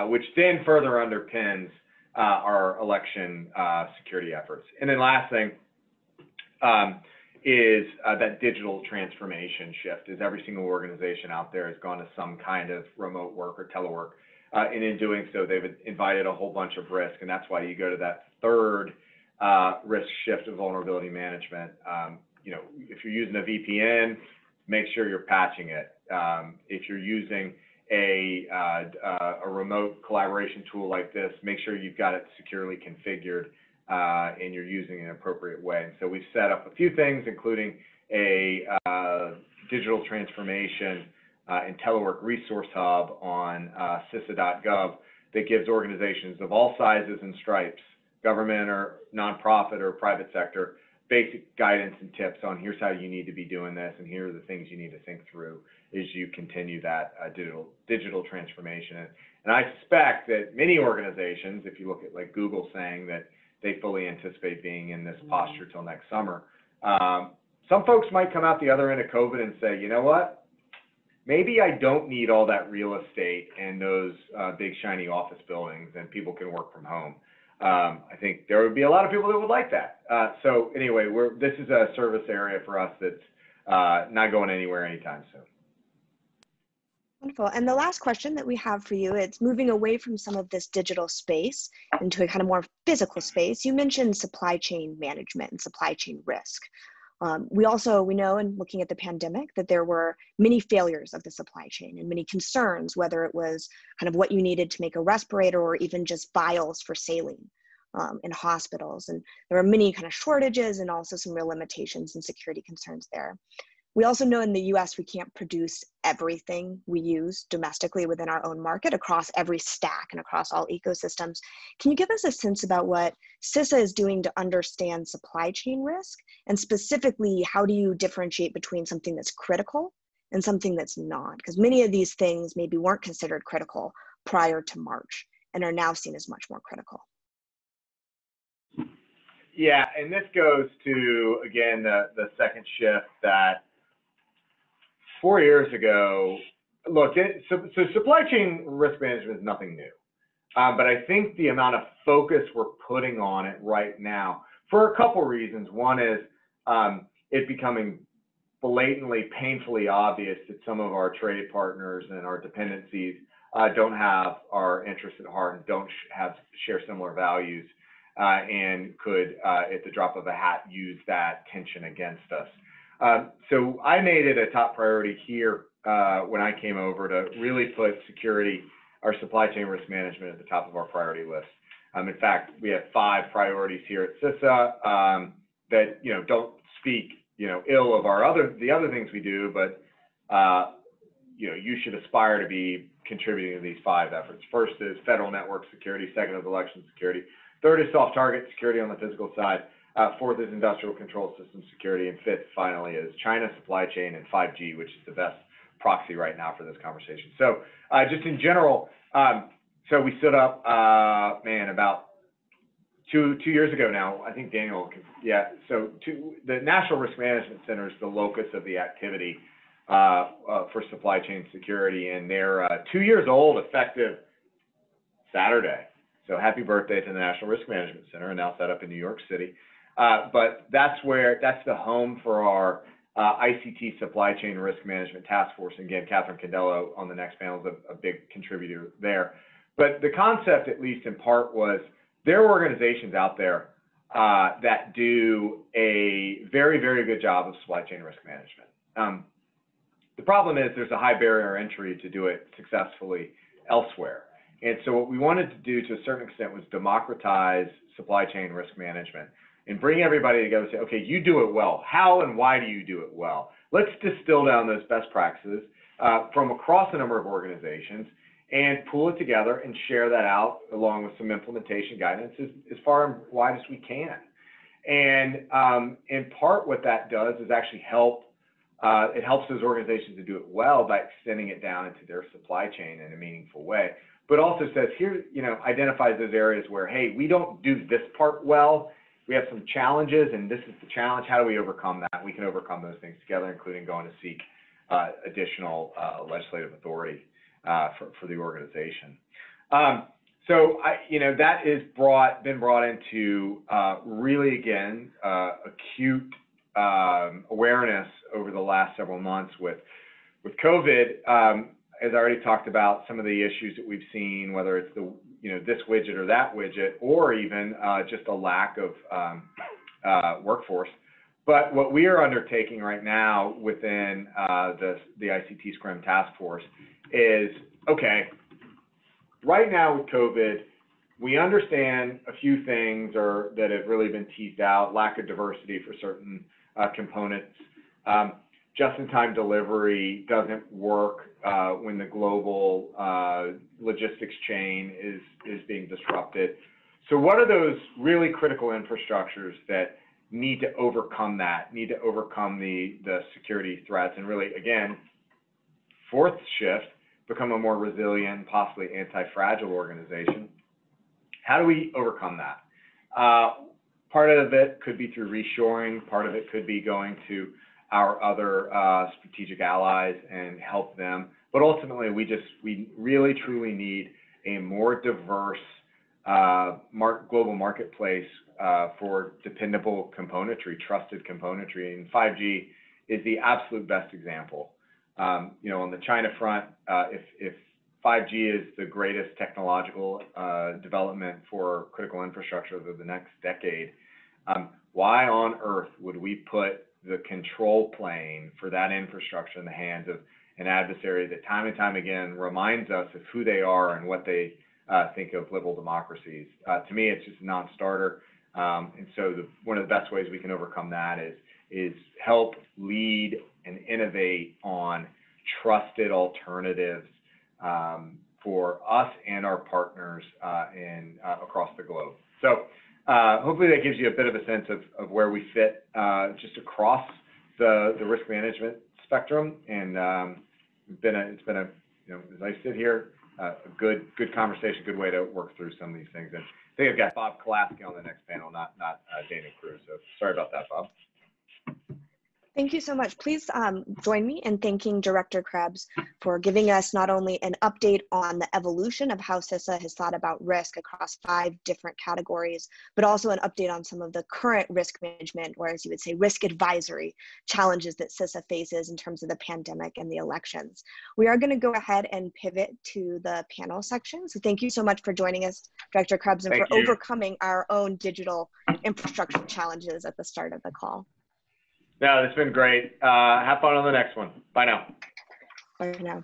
which then further underpins our election security efforts. And then last thing is that digital transformation shift, is every single organization out there has gone to some kind of remote work or telework. And in doing so, they've invited a whole bunch of risk. And that's why you go to that third risk shift of vulnerability management. You know, if you're using a VPN, make sure you're patching it. If you're using a remote collaboration tool like this, make sure you've got it securely configured and you're using it in an appropriate way. And so we've set up a few things, including a digital transformation and telework resource hub on CISA.gov that gives organizations of all sizes and stripes, government or nonprofit or private sector, basic guidance and tips on here's how you need to be doing this, and here are the things you need to think through as you continue that digital transformation. And I suspect that many organizations, if you look at like Google saying that they fully anticipate being in this posture till next summer, some folks might come out the other end of COVID and say, you know what, maybe I don't need all that real estate and those big shiny office buildings, and people can work from home. I think there would be a lot of people that would like that. So anyway, this is a service area for us that's not going anywhere anytime soon. Wonderful. And the last question that we have for you, it's moving away from some of this digital space into a kind of more physical space. You mentioned supply chain management and supply chain risk. We know in looking at the pandemic that there were many failures of the supply chain and many concerns, whether it was kind of what you needed to make a respirator or even just vials for saline in hospitals. And there were many kind of shortages and also some real limitations and security concerns there. We also know in the US, we can't produce everything we use domestically within our own market across every stack and across all ecosystems. Can you give us a sense about what CISA is doing to understand supply chain risk? And specifically, how do you differentiate between something that's critical and something that's not? Because many of these things maybe weren't considered critical prior to March and are now seen as much more critical. Yeah, and this goes to, again, the second shift that 4 years ago, look, so supply chain risk management is nothing new. But I think the amount of focus we're putting on it right now, for a couple reasons. One is it becoming blatantly, painfully obvious that some of our trade partners and our dependencies don't have our interests at heart and don't share similar values and could, at the drop of a hat, use that tension against us. So I made it a top priority here when I came over to really put security, our supply chain risk management, at the top of our priority list. In fact, we have 5 priorities here at CISA that don't speak ill of the other things we do, but you should aspire to be contributing to these 5 efforts. First is federal network security. Second is election security. Third is soft target security on the physical side. Fourth is industrial control system security, and fifth, finally, is China supply chain and 5G, which is the best proxy right now for this conversation. So just in general, so we stood up, about two years ago now, I think Daniel, so the National Risk Management Center is the locus of the activity for supply chain security, and they're 2 years old, effective Saturday. So happy birthday to the National Risk Management Center, and now set up in New York City. But that's the home for our ICT Supply Chain Risk Management Task Force. And again, Catherine Candello on the next panel is a big contributor there. But the concept, at least in part, was there are organizations out there that do a very, very good job of supply chain risk management. The problem is there's a high barrier entry to do it successfully elsewhere. And so what we wanted to do to a certain extent was democratize supply chain risk management and bring everybody together and say, okay, you do it well. How and why do you do it well? Let's distill down those best practices from across a number of organizations and pull it together and share that out along with some implementation guidance as far and wide as we can. And in part what that does is actually help, it helps those organizations to do it well by extending it down into their supply chain in a meaningful way, but also says here, identifies those areas where, hey, we don't do this part well. We have some challenges and this is the challenge. How do we overcome that? We can overcome those things together, including going to seek additional legislative authority for the organization. So that is been brought into really, again, acute awareness over the last several months with COVID. As I already talked about, some of the issues that we've seen, whether it's the this widget or that widget, or even just a lack of workforce. But what we are undertaking right now within the ICT Scrum Task Force is, okay, right now with COVID, we understand a few things that have really been teased out: lack of diversity for certain components. Just-in-time delivery doesn't work when the global logistics chain is being disrupted. So what are those really critical infrastructures that need to overcome the security threats and really, again, fourth shift, become a more resilient, possibly anti-fragile organization? How do we overcome that? Part of it could be through reshoring. Part of it could be going to our other strategic allies and help them. But ultimately, we really truly need a more diverse global marketplace for dependable componentry, trusted componentry. And 5G is the absolute best example. On the China front, if 5G is the greatest technological development for critical infrastructure over the next decade, why on earth would we put the control plane for that infrastructure in the hands of an adversary that time and time again reminds us of who they are and what they think of liberal democracies? To me, it's just a non-starter. And so one of the best ways we can overcome that is help lead and innovate on trusted alternatives for us and our partners across the globe. So hopefully that gives you a bit of a sense of where we fit just across the risk management spectrum. And it's been a as I sit here, a good conversation, good way to work through some of these things. And I think I've got Bob Kolaski on the next panel, not Daniel Cruz. So sorry about that, Bob. Thank you so much. Please join me in thanking Director Krebs for giving us not only an update on the evolution of how CISA has thought about risk across 5 different categories, but also an update on some of the current risk management, or as you would say, risk advisory challenges that CISA faces in terms of the pandemic and the elections. We are going to go ahead and pivot to the panel section. So thank you so much for joining us, Director Krebs, and for overcoming our own digital infrastructure challenges at the start of the call. No, it's been great. Have fun on the next one. Bye now. Bye now.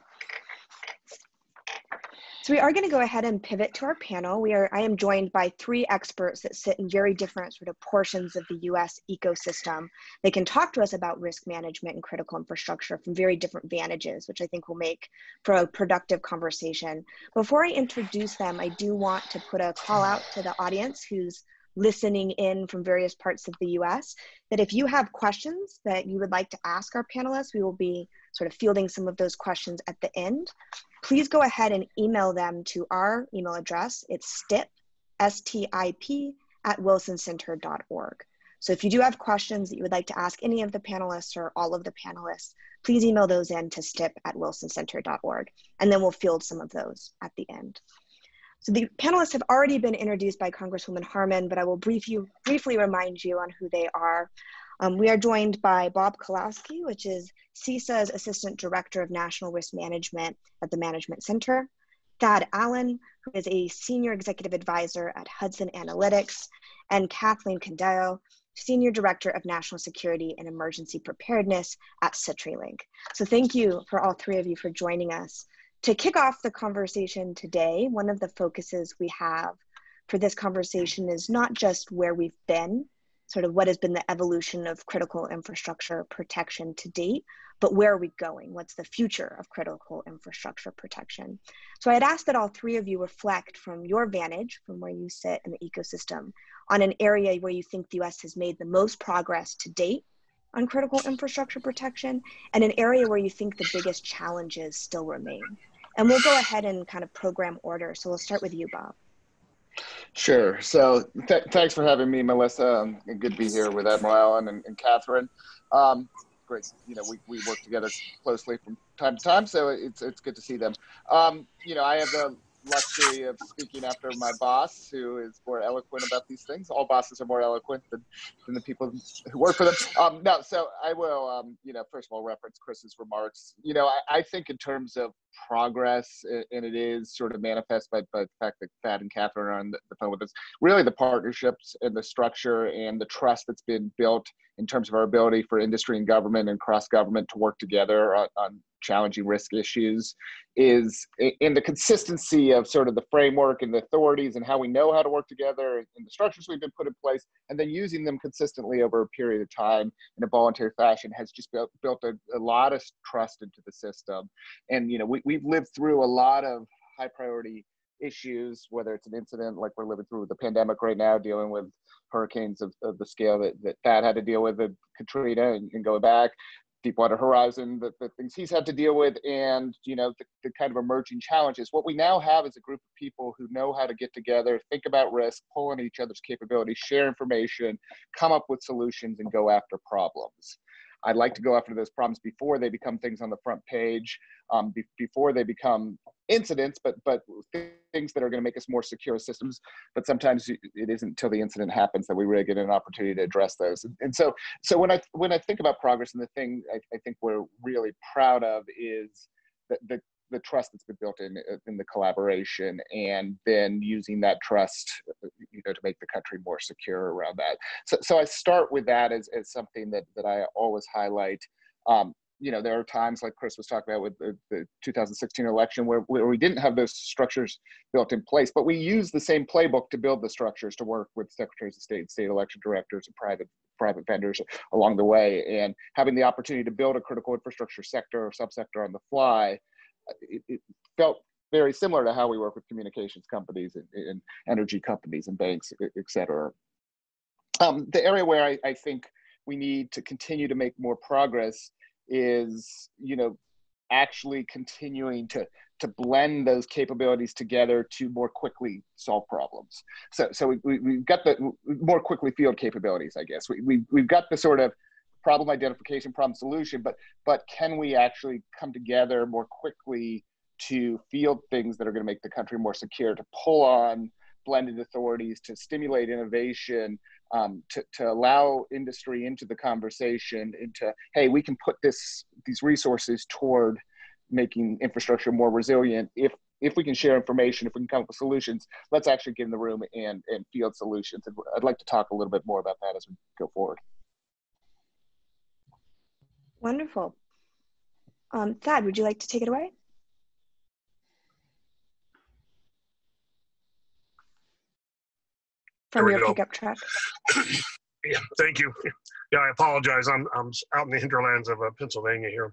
So we are going to go ahead and pivot to our panel. I am joined by 3 experts that sit in very different sort of portions of the US ecosystem. They can talk to us about risk management and critical infrastructure from very different vantages, which I think will make for a productive conversation. Before I introduce them, I do want to put a call out to the audience who's listening in from various parts of the US, that if you have questions that you would like to ask our panelists, we will be sort of fielding some of those questions at the end. Please go ahead and email them to our email address. It's stip, S-T-I-P, @wilsoncenter.org. So if you do have questions that you would like to ask any of the panelists or all of the panelists, please email those in to stip@wilsoncenter.org, and then we'll field some of those at the end. So the panelists have already been introduced by Congresswoman Harman, but I will briefly remind you on who they are. We are joined by Bob Kolaski, which is CISA's Assistant Director of National Risk Management at the Management Center. Thad Allen, who is a Senior Executive Advisor at Hudson Analytics, and Kathleen Condeo, Senior Director of National Security and Emergency Preparedness at CitriLink. So thank you for all three of you for joining us. To kick off the conversation today, one of the focuses we have for this conversation is not just where we've been, sort of what has been the evolution of critical infrastructure protection to date, but where are we going? What's the future of critical infrastructure protection? So I'd ask that all three of you reflect from your vantage, from where you sit in the ecosystem, on an area where you think the US has made the most progress to date on critical infrastructure protection, and an area where you think the biggest challenges still remain. And we'll go ahead and kind of program order. So we'll start with you, Bob. Sure. So thanks for having me, Melissa. Good to be here with Admiral Allen and Catherine. Great. You know, we work together closely from time to time, so it's good to see them. You know, I have the luxury of speaking after my boss, who is more eloquent about these things. All bosses are more eloquent than the people who work for them. No, so I will, you know, first of all, reference Chris's remarks. You know, I think in terms of progress, and it is sort of manifest by the fact that Thad and Catherine are on the phone with us, really the partnerships and the structure and the trust that's been built in terms of our ability for industry and government and cross-government to work together on challenging risk issues is in the consistency of sort of the framework and the authorities and how we know how to work together and the structures we've been put in place, and then using them consistently over a period of time in a voluntary fashion has just built a lot of trust into the system. And, you know, we've lived through a lot of high priority issues, whether it's an incident like we're living through with the pandemic right now, dealing with hurricanes of the scale that Thad had to deal with Katrina and going back, Deepwater Horizon, the things he's had to deal with, and, you know, the kind of emerging challenges. What we now have is a group of people who know how to get together, think about risk, pull on each other's capabilities, share information, come up with solutions, and go after problems. I'd like to go after those problems before they become things on the front page, before they become incidents, but things that are going to make us more secure systems. But sometimes it isn't until the incident happens that we really get an opportunity to address those. And so when I think about progress, and the thing I think we're really proud of is the trust that's been built in the collaboration, and then using that trust, you know, to make the country more secure around that. So I start with that as something that I always highlight. You know, there are times, like Chris was talking about with the 2016 election, where we didn't have those structures built in place, but we used the same playbook to build the structures to work with secretaries of state election directors, and private vendors along the way. And having the opportunity to build a critical infrastructure sector or subsector on the fly, it felt very similar to how we work with communications companies and energy companies and banks, et cetera. The area where I think we need to continue to make more progress is, you know, actually continuing to blend those capabilities together to more quickly solve problems. So we've got the more quickly field capabilities, I guess. We've got the sort of problem identification, problem solution, but can we actually come together more quickly to field things that are going to make the country more secure, to pull on blended authorities, to stimulate innovation, to allow industry into the conversation, into, hey, we can put these resources toward making infrastructure more resilient. If we can share information, if we can come up with solutions, let's actually get in the room and field solutions. And I'd like to talk a little bit more about that as we go forward. Wonderful. Thad, would you like to take it away? From your pickup truck. Yeah, thank you. Yeah, I apologize. I'm out in the hinterlands of Pennsylvania here.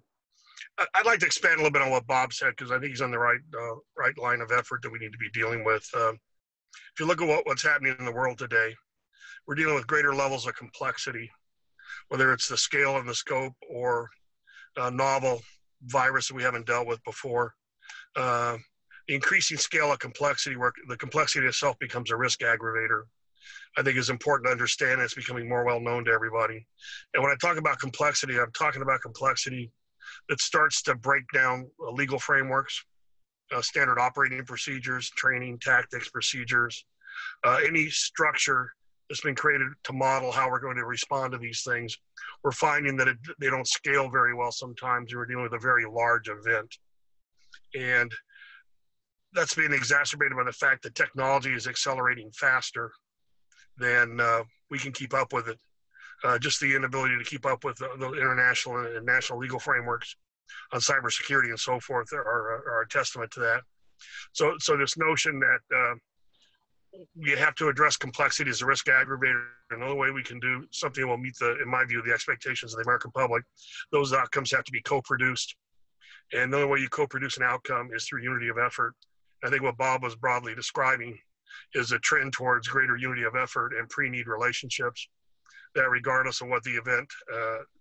I'd like to expand a little bit on what Bob said, because I think he's on the right line of effort that we need to be dealing with. If you look at what's happening in the world today, we're dealing with greater levels of complexity, whether it's the scale and the scope or a novel virus that we haven't dealt with before. The increasing scale of complexity, where the complexity itself becomes a risk aggravator, I think is important to understand. It's becoming more well known to everybody. And when I talk about complexity, I'm talking about complexity that starts to break down legal frameworks, standard operating procedures, training, tactics, procedures, any structure that's been created to model how we're going to respond to these things. We're finding that they don't scale very well sometimes. We're dealing with a very large event. And that's being exacerbated by the fact that technology is accelerating faster than we can keep up with it. Just the inability to keep up with the international and national legal frameworks on cybersecurity and so forth are a testament to that. So this notion that you have to address complexity as a risk aggravator. Another way we can do something that will meet in my view, the expectations of the American public, those outcomes have to be co-produced. And another way you co-produce an outcome is through unity of effort. I think what Bob was broadly describing is a trend towards greater unity of effort and pre-need relationships, that regardless of what the event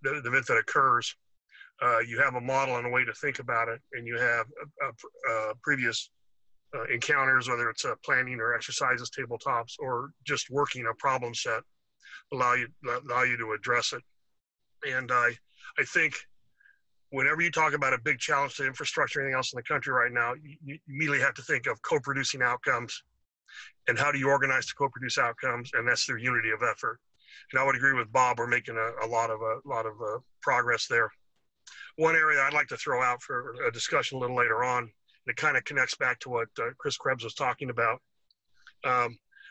that occurs, you have a model and a way to think about it, and you have previous encounters, whether it's planning or exercises, tabletops, or just working a problem set, allow you to address it. And I think whenever you talk about a big challenge to infrastructure or anything else in the country right now, you immediately have to think of co-producing outcomes, and how do you organize to co-produce outcomes, and that's through unity of effort. And I would agree with Bob. We're making a lot of progress there. One area I'd like to throw out for a discussion a little later on, and it kind of connects back to what Chris Krebs was talking about. We're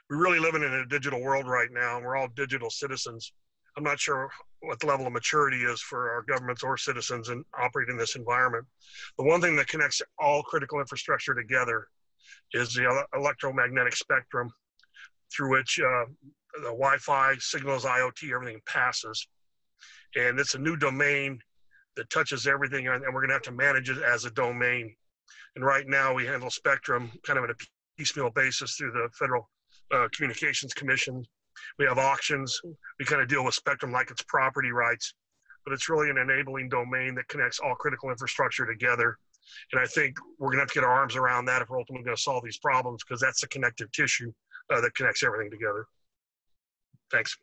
really living in a digital world right now, and we're all digital citizens. I'm not sure what the level of maturity is for our governments or citizens in operating in this environment. The one thing that connects all critical infrastructure together is the electromagnetic spectrum, through which the Wi-Fi, signals, IoT, everything passes. And it's a new domain that touches everything, and we're gonna have to manage it as a domain. And right now we handle spectrum kind of on a piecemeal basis through the Federal Communications Commission. We have auctions. We kind of deal with spectrum like it's property rights, but it's really an enabling domain that connects all critical infrastructure together. And I think we're gonna have to get our arms around that if we're ultimately gonna solve these problems, because that's the connective tissue that connects everything together. Thanks.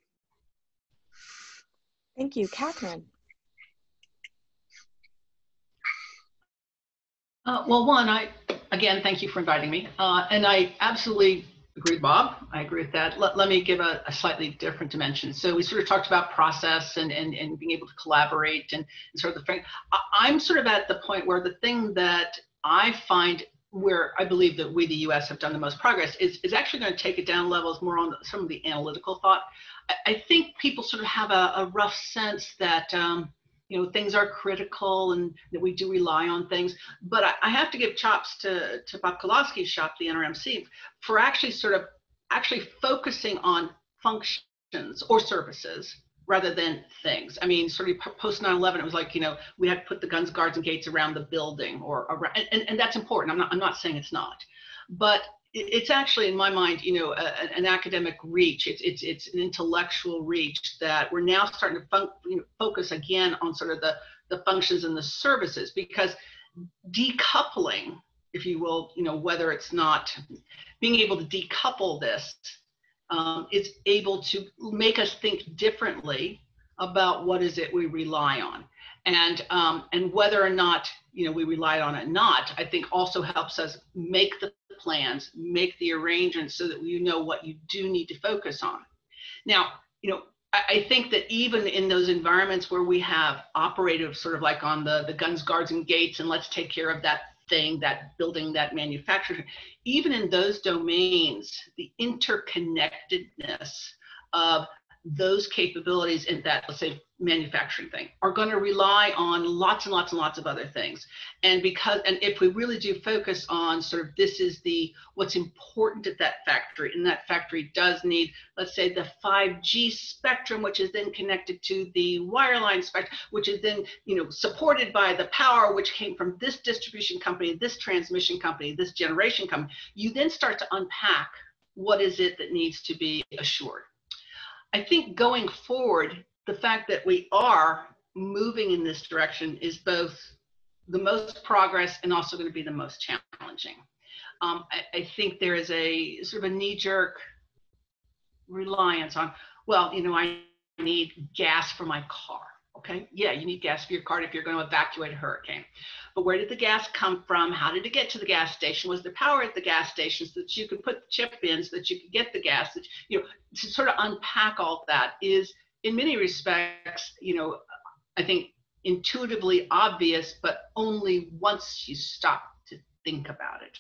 Thank you. Catherine. Well, again, thank you for inviting me. And I absolutely agree with Bob. I agree with that. Let me give a slightly different dimension. So we sort of talked about process and being able to collaborate and sort of the frame. I'm sort of at the point where the thing that I find where I believe that we, the US, have done the most progress is actually going to take it down levels more on some of the analytical thought. I think people sort of have a rough sense that you know, things are critical and that we do rely on things. But I have to give chops to Bob Kowalski's shop, the NRMC, for actually focusing on functions or services rather than things. I mean, sort of post 9/11, it was like, you know, we had to put the guns, guards, and gates around the building, or around, and that's important. I'm not saying it's not, but it's actually, in my mind, you know, an academic reach. It's an intellectual reach that we're now starting to focus again on sort of the functions and the services, because decoupling, if you will, you know, whether it's not being able to decouple this, is able to make us think differently about what is it we rely on, and whether or not, you know, we relied on it not, I think also helps us make the plans, make the arrangements so that you know what you do need to focus on. Now, you know, I think that even in those environments where we have operative sort of like on the guns, guards, and gates, and let's take care of that thing, that building, that manufacturing, even in those domains, the interconnectedness of those capabilities in that, let's say, manufacturing thing are going to rely on lots and lots and lots of other things. And if we really do focus on sort of this is what's important at that factory, and that factory does need, let's say, the 5G spectrum, which is then connected to the wireline spectrum, which is then, you know, supported by the power which came from this distribution company, this transmission company, this generation company. You then start to unpack what is it that needs to be assured. I think going forward, the fact that we are moving in this direction is both the most progress and also going to be the most challenging. I think there is a sort of a knee-jerk reliance on, well, you know, I need gas for my car. Okay, yeah, you need gas for your car if you're going to evacuate a hurricane. But where did the gas come from? How did it get to the gas station? Was there power at the gas station so that you could put the chip in so that you could get the gas? That, you know, to sort of unpack all that is, in many respects, you know, I think intuitively obvious, but only once you stop to think about it.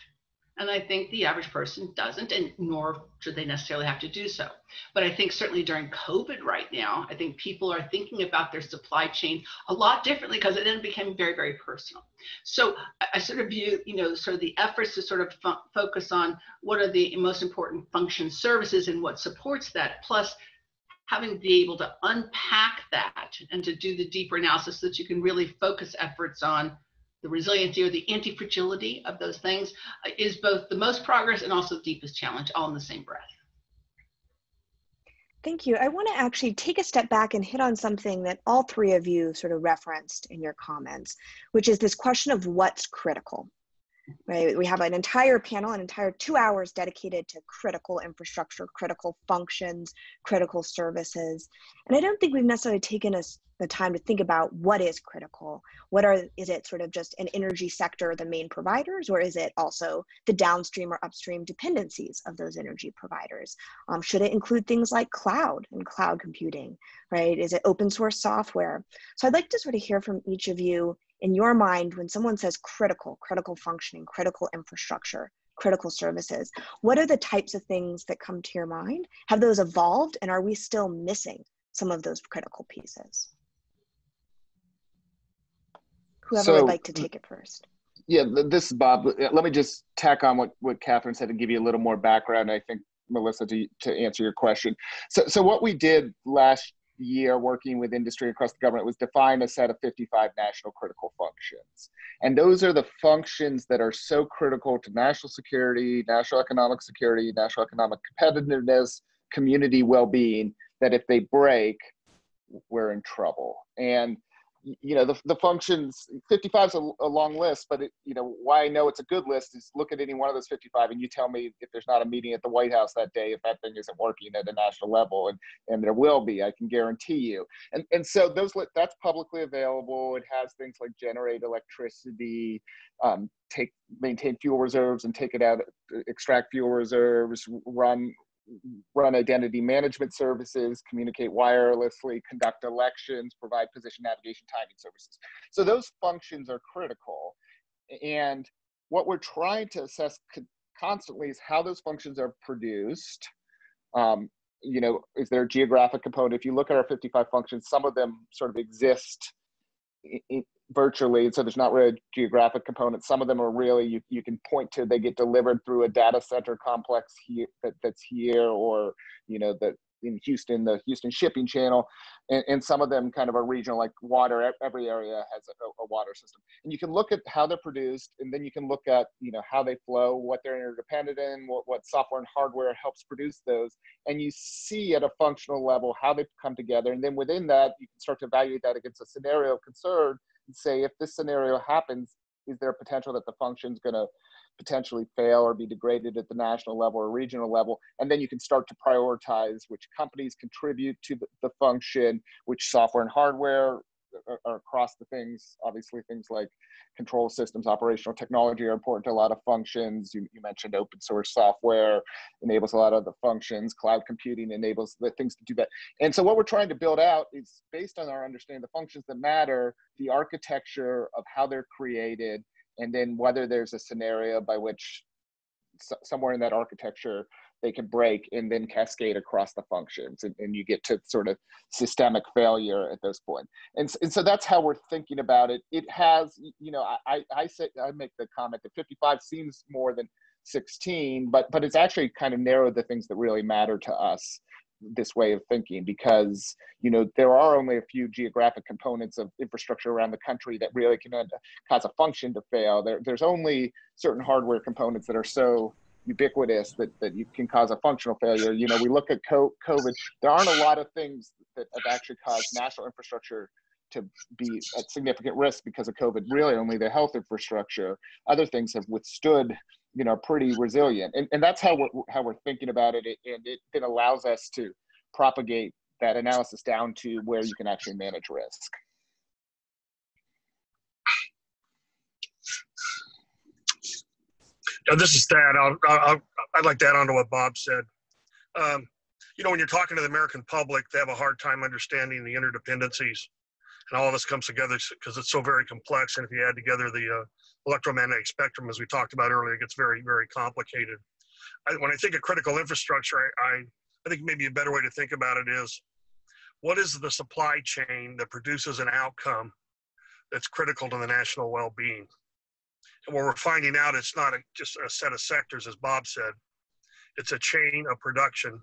And I think the average person doesn't, and nor should they necessarily have to do so. But I think certainly during COVID right now, I think people are thinking about their supply chain a lot differently because it then became very, very personal. So I sort of view, sort of the efforts to sort of focus on what are the most important function services and what supports that, plus having to be able to unpack that and to do the deeper analysis so that you can really focus efforts on the resiliency or the anti-fragility of those things is both the most progress and also the deepest challenge, all in the same breath. Thank you. I want to actually take a step back and hit on something that all three of you sort of referenced in your comments, which is this question of what's critical. Right? We have an entire panel, an entire 2 hours dedicated to critical infrastructure, critical functions, critical services. And I don't think we've necessarily taken the time to think about what is critical. Is it sort of just an energy sector, the main providers, or is it also the downstream or upstream dependencies of those energy providers? Should it include things like cloud and cloud computing, right? Is it open source software? So I'd like to sort of hear from each of you in your mind, when someone says critical functioning, critical infrastructure, critical services, what are the types of things that come to your mind? Have those evolved, and are we still missing some of those critical pieces? Whoever would like to take it first. Yeah, this is Bob. Let me just tack on what Catherine said and give you a little more background, I think, Melissa, to answer your question. So what we did last year working with industry across the government was define a set of 55 national critical functions. And those are the functions that are so critical to national security, national economic competitiveness, community well-being, that if they break, we're in trouble. And the functions, 55 is a long list, but why I know it's a good list is look at any one of those 55 and you tell me if there's not a meeting at the White House that day, if that thing isn't working at a national level, and there will be, I can guarantee you. And so that's publicly available. It has things like generate electricity, maintain fuel reserves and take it out, extract fuel reserves, run identity management services, communicate wirelessly, conduct elections, provide position navigation timing services. So those functions are critical. And what we're trying to assess constantly is how those functions are produced. Is there a geographic component? If you look at our 55 functions, some of them sort of exist virtually, so there's not really a geographic component. Some of them are really, you can point to, they get delivered through a data center complex here that's here, or that in Houston, the Houston shipping channel, and some of them kind of are regional, like water. Every area has a water system, and you can look at how they're produced, and then you can look at how they flow, what they're interdependent in, what software and hardware helps produce those, and you see at a functional level how they come together, and then within that you can start to evaluate that against a scenario of concern and say, if this scenario happens, is there a potential that the function's going to potentially fail or be degraded at the national level or regional level? And then you can start to prioritize which companies contribute to the function, which software and hardware are across the things. Obviously, things like control systems, operational technology are important to a lot of functions. You mentioned open source software enables a lot of the functions. Cloud computing enables the things to do that. And so what we're trying to build out is, based on our understanding of the functions that matter, the architecture of how they're created, and then whether there's a scenario by which somewhere in that architecture they can break and then cascade across the functions, and you get to sort of systemic failure at this point. And so that's how we're thinking about it. It has, I make the comment that 55 seems more than 16, but it's actually kind of narrowed the things that really matter to us, this way of thinking, because there are only a few geographic components of infrastructure around the country that really can cause a function to fail. There's only certain hardware components that are so ubiquitous that you can cause a functional failure. We look at COVID, there aren't a lot of things that have actually caused national infrastructure to be at significant risk because of COVID. Really only the health infrastructure. Other things have withstood, pretty resilient. And that's how we're thinking about it. And it then allows us to propagate that analysis down to where you can actually manage risk. This is Thad. I'd like to add on to what Bob said. When you're talking to the American public, they have a hard time understanding the interdependencies and all of this comes together because it's so very complex. And if you add together the electromagnetic spectrum, as we talked about earlier, it gets very, very complicated. When I think of critical infrastructure, I think maybe a better way to think about it is, what is the supply chain that produces an outcome that's critical to the national well-being? And what we're finding out, it's not just a set of sectors, as Bob said. It's a chain of production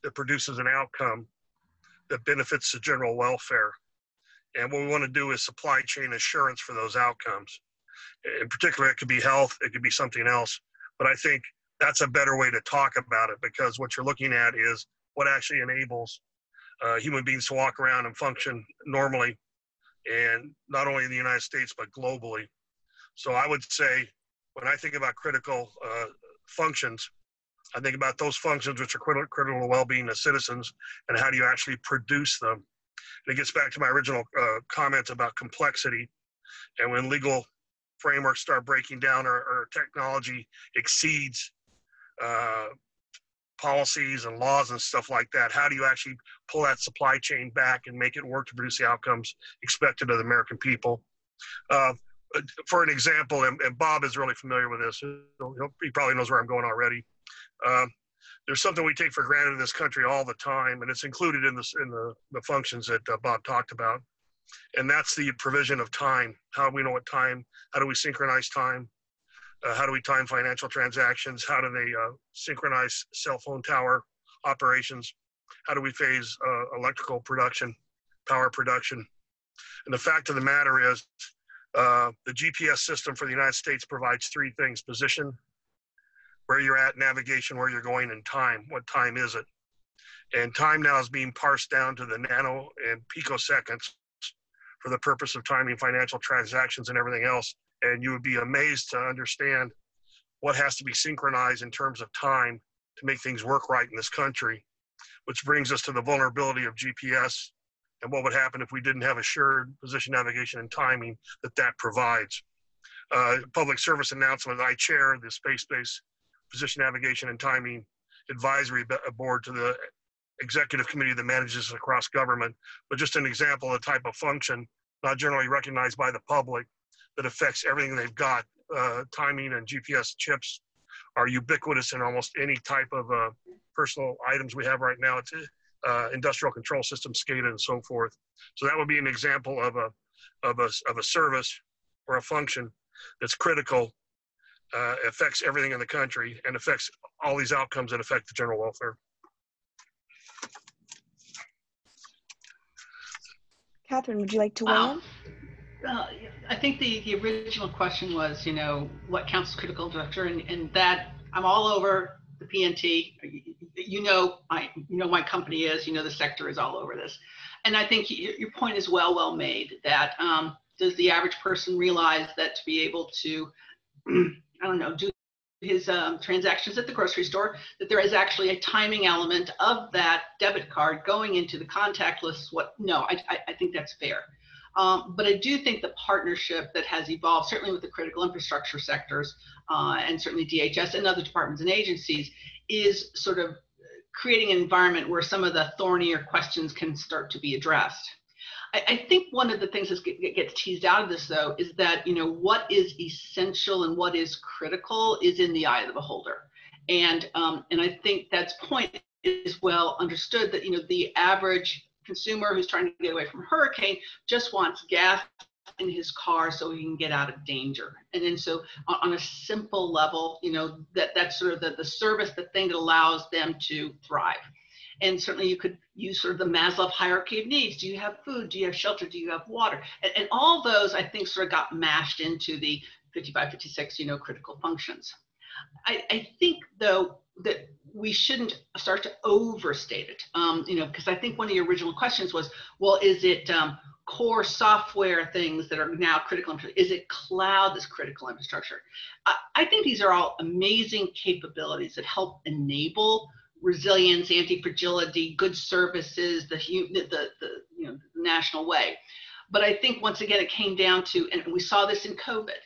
that produces an outcome that benefits the general welfare. And what we want to do is supply chain assurance for those outcomes. In particular, it could be health, it could be something else. But I think that's a better way to talk about it, because what you're looking at is what actually enables human beings to walk around and function normally, and not only in the United States, but globally. So I would say, when I think about critical functions, I think about those functions which are critical to well-being of citizens, and how do you actually produce them. And it gets back to my original comments about complexity. And when legal frameworks start breaking down, or technology exceeds policies and laws and stuff like that, how do you actually pull that supply chain back and make it work to produce the outcomes expected of the American people? For an example, and Bob is really familiar with this, he probably knows where I'm going already. There's something we take for granted in this country all the time, and it's included in the functions that Bob talked about, and that's the provision of time. How do we know what time? How do we synchronize time? How do we time financial transactions? How do they synchronize cell phone tower operations? How do we phase electrical production, power production? And the fact of the matter is, the GPS system for the United States provides three things: position, where you're at, navigation, where you're going, and time. What time is it? And time now is being parsed down to the nano and picoseconds for the purpose of timing financial transactions and everything else. And you would be amazed to understand what has to be synchronized in terms of time to make things work right in this country, which brings us to the vulnerability of GPS and what would happen if we didn't have assured position, navigation, and timing that provides. Public service announcement, I chair the Space-Based Position, Navigation, and Timing Advisory Board to the executive committee that manages across government, but just an example of the type of function not generally recognized by the public that affects everything they've got. Timing and GPS chips are ubiquitous in almost any type of personal items we have right now. It's industrial control systems, SCADA, and so forth. So that would be an example of a service or a function that's critical, affects everything in the country, and affects all these outcomes that affect the general welfare. Catherine, would you like to weigh in? I think the original question was, what counts as critical infrastructure, and that I'm all over the PNT. My company is, the sector is all over this. And I think your point is well made, that does the average person realize that to be able to, do his transactions at the grocery store, that there is actually a timing element of that debit card going into the contactless? I think that's fair. But I do think the partnership that has evolved, certainly with the critical infrastructure sectors, and certainly DHS and other departments and agencies, is sort of creating an environment where some of the thornier questions can start to be addressed. I think one of the things that gets teased out of this, though, is that, what is essential and what is critical is in the eye of the beholder. And I think that's point is well understood, that, the average consumer who's trying to get away from a hurricane just wants gas in his car so he can get out of danger. And then so on a simple level, that's sort of the service, the thing that allows them to thrive. And certainly you could use sort of the Maslow hierarchy of needs. Do you have food? Do you have shelter? Do you have water? And all those, I think, sort of got mashed into the 55, 56, critical functions. I think, though, that we shouldn't start to overstate it, because I think one of the original questions was, well, is it core software things that are now critical? Is it cloud that's critical infrastructure? I think these are all amazing capabilities that help enable resilience, anti-fragility, good services, the national way. But I think once again it came down to, and we saw this in COVID.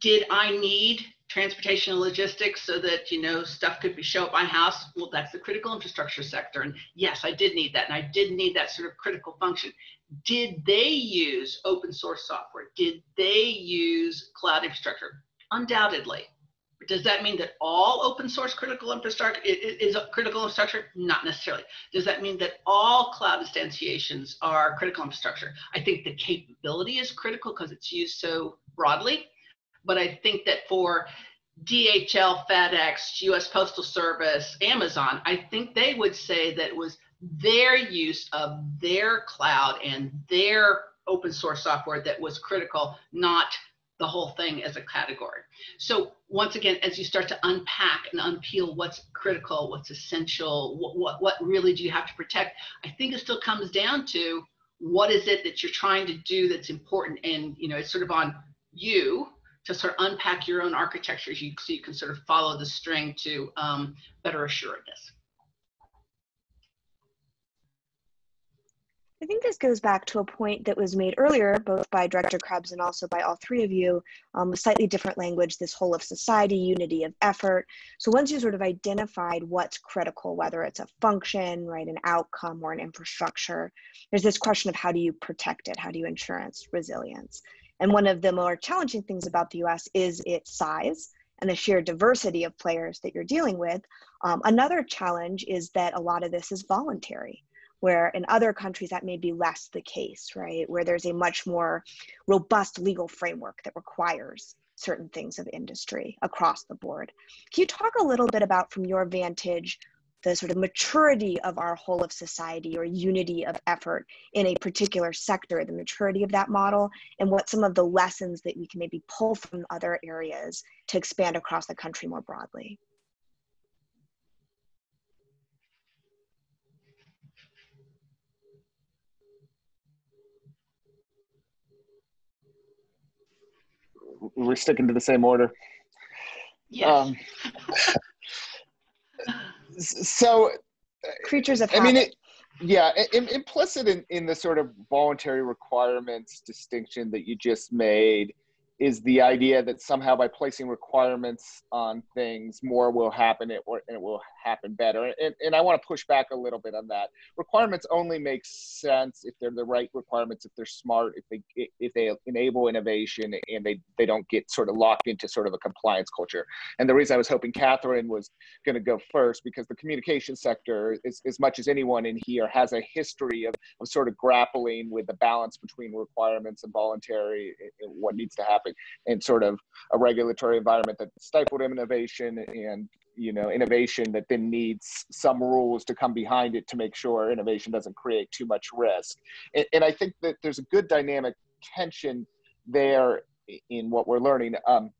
Did I need transportation and logistics so that stuff could show up at my house? Well, that's the critical infrastructure sector, and yes, I did need that, and I did need that sort of critical function. Did they use open source software? Did they use cloud infrastructure? Undoubtedly. Does that mean that all open source critical infrastructure is critical infrastructure? Not necessarily. Does that mean that all cloud instantiations are critical infrastructure? I think the capability is critical because it's used so broadly. But I think that for DHL, FedEx, US Postal Service, Amazon, I think they would say that it was their use of their cloud and their open source software that was critical, not the whole thing as a category. So once again, as you start to unpack and unpeel what's critical, what's essential, what really do you have to protect, I think it still comes down to what is it that you're trying to do that's important, and it's sort of on you to sort of unpack your own architecture so you can sort of follow the string to better assuredness. I think this goes back to a point that was made earlier, both by Director Krebs and also by all three of you, with slightly different language, this whole of society, unity of effort. So once you sort of identified what's critical, whether it's a function, right, an outcome or an infrastructure, there's this question of how do you protect it? How do you ensure its resilience? And one of the more challenging things about the US is its size and the sheer diversity of players that you're dealing with. Another challenge is that a lot of this is voluntary, where in other countries that may be less the case, right? Where there's a much more robust legal framework that requires certain things of industry across the board. Can you talk a little bit about, from your vantage, the sort of maturity of our whole of society or unity of effort in a particular sector, the maturity of that model, and what some of the lessons that we can maybe pull from other areas to expand across the country more broadly? We're sticking to the same order. Yes. So, Creatures of habit. Implicit in the sort of voluntary requirements distinction that you just made is the idea that somehow by placing requirements on things, more will happen and it will happen better. And I want to push back a little bit on that. Requirements only make sense if they're the right requirements, if they're smart, if they enable innovation and they don't get sort of locked into sort of a compliance culture. And the reason I was hoping Catherine was going to go first, because the communication sector, as much as anyone in here, has a history of sort of grappling with the balance between requirements and voluntary, and what needs to happen, and sort of a regulatory environment that stifled innovation, and innovation that then needs some rules to come behind it to make sure innovation doesn't create too much risk. And I think that there's a good dynamic tension there in what we're learning. I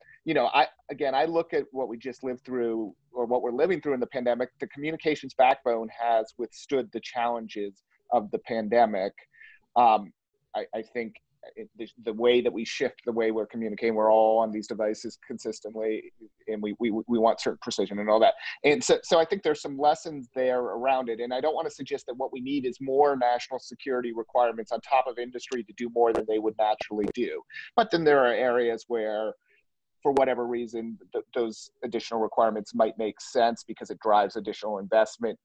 look at what we just lived through, or what we're living through in the pandemic. The communications backbone has withstood the challenges of the pandemic. I think the way that we shift the way we're communicating, we're all on these devices consistently, and we want certain precision and all that. And so I think there's some lessons there around it. And I don't want to suggest that what we need is more national security requirements on top of industry to do more than they would naturally do. But then there are areas where, for whatever reason, those additional requirements might make sense because it drives additional investment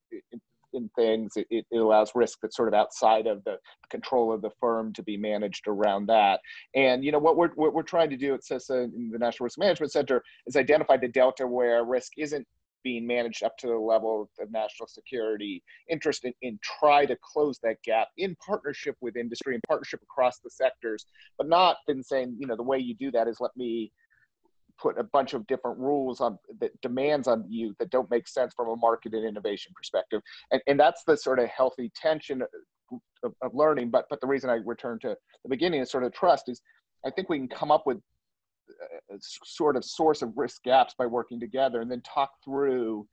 in things. It allows risk that's sort of outside of the control of the firm to be managed around that. And what we're trying to do at CISA in the National Risk Management Center is identify the delta where risk isn't being managed up to the level of national security interest, and try to close that gap in partnership with industry, in partnership across the sectors, but not been saying, the way you do that is let me put a bunch of different rules on that demands on you that don't make sense from a market and innovation perspective. And that's the sort of healthy tension of learning. But the reason I return to the beginning is sort of trust is, I think we can come up with a sort of source of risk gaps by working together, and then talk through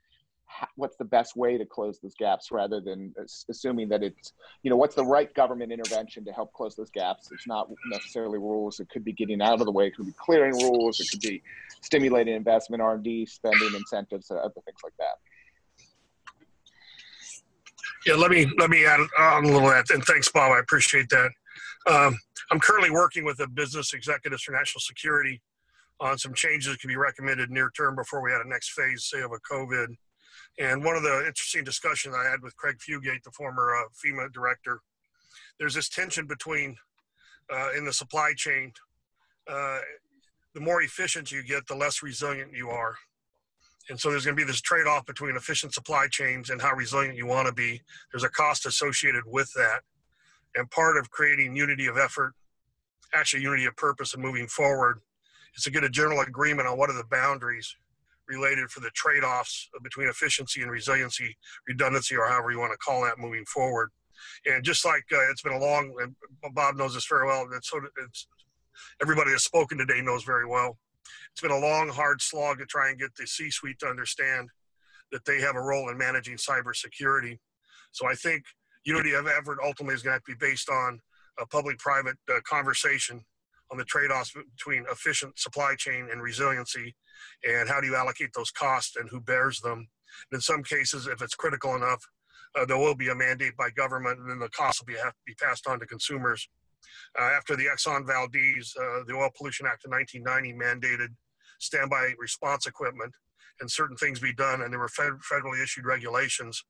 what's the best way to close those gaps, rather than assuming that it's, what's the right government intervention to help close those gaps. It's not necessarily rules. It could be getting out of the way. It could be clearing rules. It could be stimulating investment, R&D, spending, incentives, other things like that. Yeah, let me add on a little of that. And thanks, Bob. I appreciate that. I'm currently working with the business executives for national security on some changes that can be recommended near term before we had a next phase, say, of a COVID. And one of the interesting discussions I had with Craig Fugate, the former FEMA director, there's this tension between in the supply chain. The more efficient you get, the less resilient you are. And so there's going to be this trade-off between efficient supply chains and how resilient you want to be. There's a cost associated with that. And part of creating unity of effort, actually unity of purpose and moving forward, is to get a general agreement on what are the boundaries related for the trade-offs between efficiency and resiliency, redundancy, or however you want to call that moving forward. And just like it's been a long, and Bob knows this very well, it's everybody that's spoken today knows very well. It's been a long, hard slog to try and get the C-suite to understand that they have a role in managing cybersecurity. So I think unity of effort ultimately is going to have to be based on a public-private conversation on the trade-offs between efficient supply chain and resiliency, and how do you allocate those costs and who bears them. And in some cases, if it's critical enough, there will be a mandate by government, and then the costs will have to be passed on to consumers. After the Exxon Valdez, the Oil Pollution Act of 1990 mandated standby response equipment and certain things be done, and there were federally issued regulations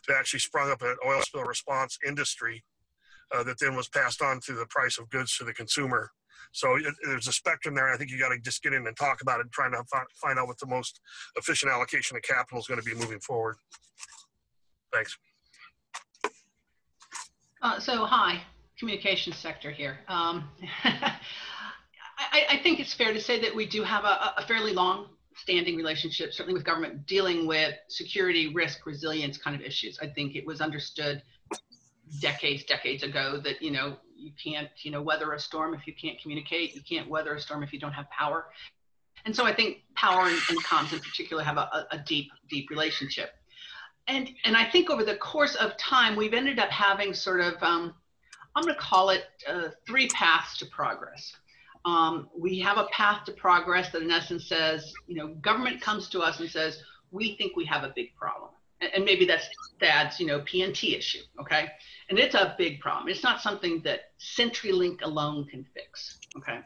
that actually sprung up an oil spill response industry that then was passed on through the price of goods to the consumer. So there's a spectrum there. I think you got to just get in and talk about it and trying to find out what the most efficient allocation of capital is going to be moving forward. Thanks. So hi, communications sector here. I think it's fair to say that we do have a fairly long-standing relationship, certainly with government, dealing with security, risk, resilience kind of issues. I think it was understood decades ago that, you know, you can't, you know, weather a storm if you can't communicate. You can't weather a storm if you don't have power. And so I think power and comms in particular have a deep relationship. And I think over the course of time, we've ended up having sort of, I'm going to call it 3 paths to progress. We have a path to progress that in essence says, you know, government comes to us and says, we think we have a big problem. And maybe that's Thad's, you know, PNT issue, okay? And it's a big problem. It's not something that CenturyLink alone can fix, okay?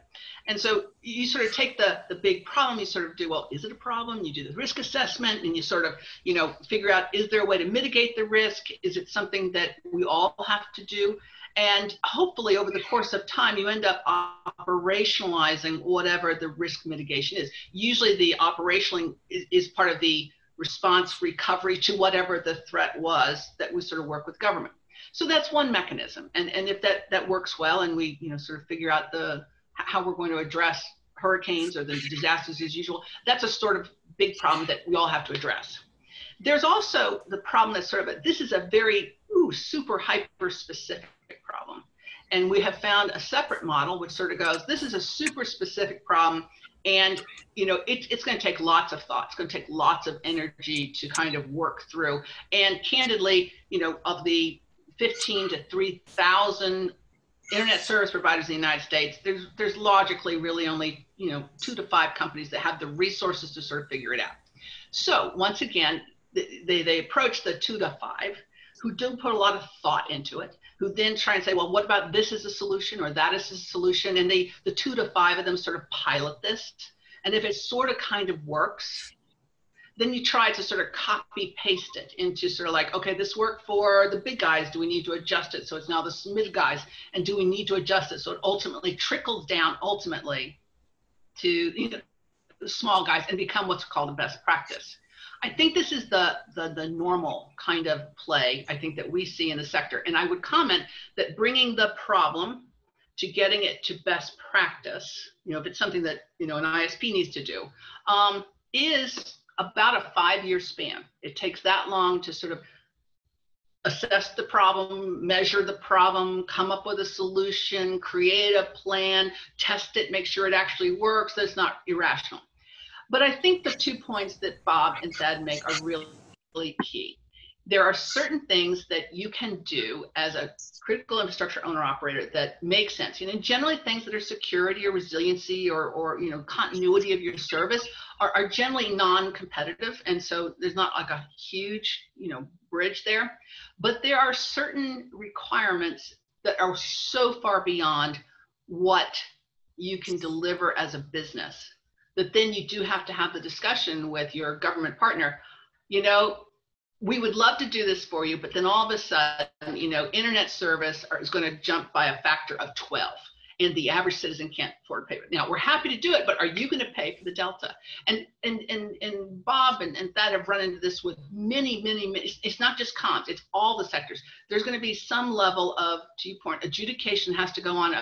And so you sort of take the big problem, you sort of do, well, is it a problem? You do the risk assessment and you sort of, you know, figure out, is there a way to mitigate the risk? Is it something that we all have to do? And hopefully over the course of time, you end up operationalizing whatever the risk mitigation is. Usually the operationalizing is part of the response recovery to whatever the threat was that we sort of work with government. So that's one mechanism. And if that works well and we, you know, sort of figure out how we're going to address hurricanes or the disasters as usual, that's a sort of big problem that we all have to address. There's also the problem that's sort of, this is a very super hyper specific problem. And we have found a separate model which sort of goes, this is a super specific problem. And, you know, it's going to take lots of thought. It's going to take lots of energy to kind of work through. And candidly, you know, of the 15 to 3,000 internet service providers in the United States, there's logically really only, you know, 2 to 5 companies that have the resources to sort of figure it out. So once again, they approach the 2 to 5 who do put a lot of thought into it, who then try and say, well, what about this as a solution or that as a solution? And the 2 to 5 of them sort of pilot this. And if it sort of kind of works, then you try to sort of copy paste it into sort of like, okay, this worked for the big guys. Do we need to adjust it? So it's now the mid guys. And do we need to adjust it? So it ultimately trickles down ultimately to, you know, the small guys and become what's called the best practice. I think this is the normal kind of play, I think, that we see in the sector. And I would comment that bringing the problem to getting it to best practice, you know, if it's something that, you know, an ISP needs to do, is about a 5-year span. It takes that long to sort of assess the problem, measure the problem, come up with a solution, create a plan, test it, make sure it actually works, that it's not irrational. But I think the 2 points that Bob and Thad make are really key. There are certain things that you can do as a critical infrastructure owner operator that make sense. You know, generally things that are security or resiliency or you know, continuity of your service are generally non-competitive. And so there's not like a huge, you know, bridge there. But there are certain requirements that are so far beyond what you can deliver as a business that then you do have to have the discussion with your government partner. You know, we would love to do this for you, but then all of a sudden, internet service is going to jump by a factor of 12. And the average citizen can't afford to pay it. Now, we're happy to do it, but are you going to pay for the delta? And Bob and Thad have run into this with many, it's not just comms, it's all the sectors. There's going to be some level of, to your point, adjudication has to go on.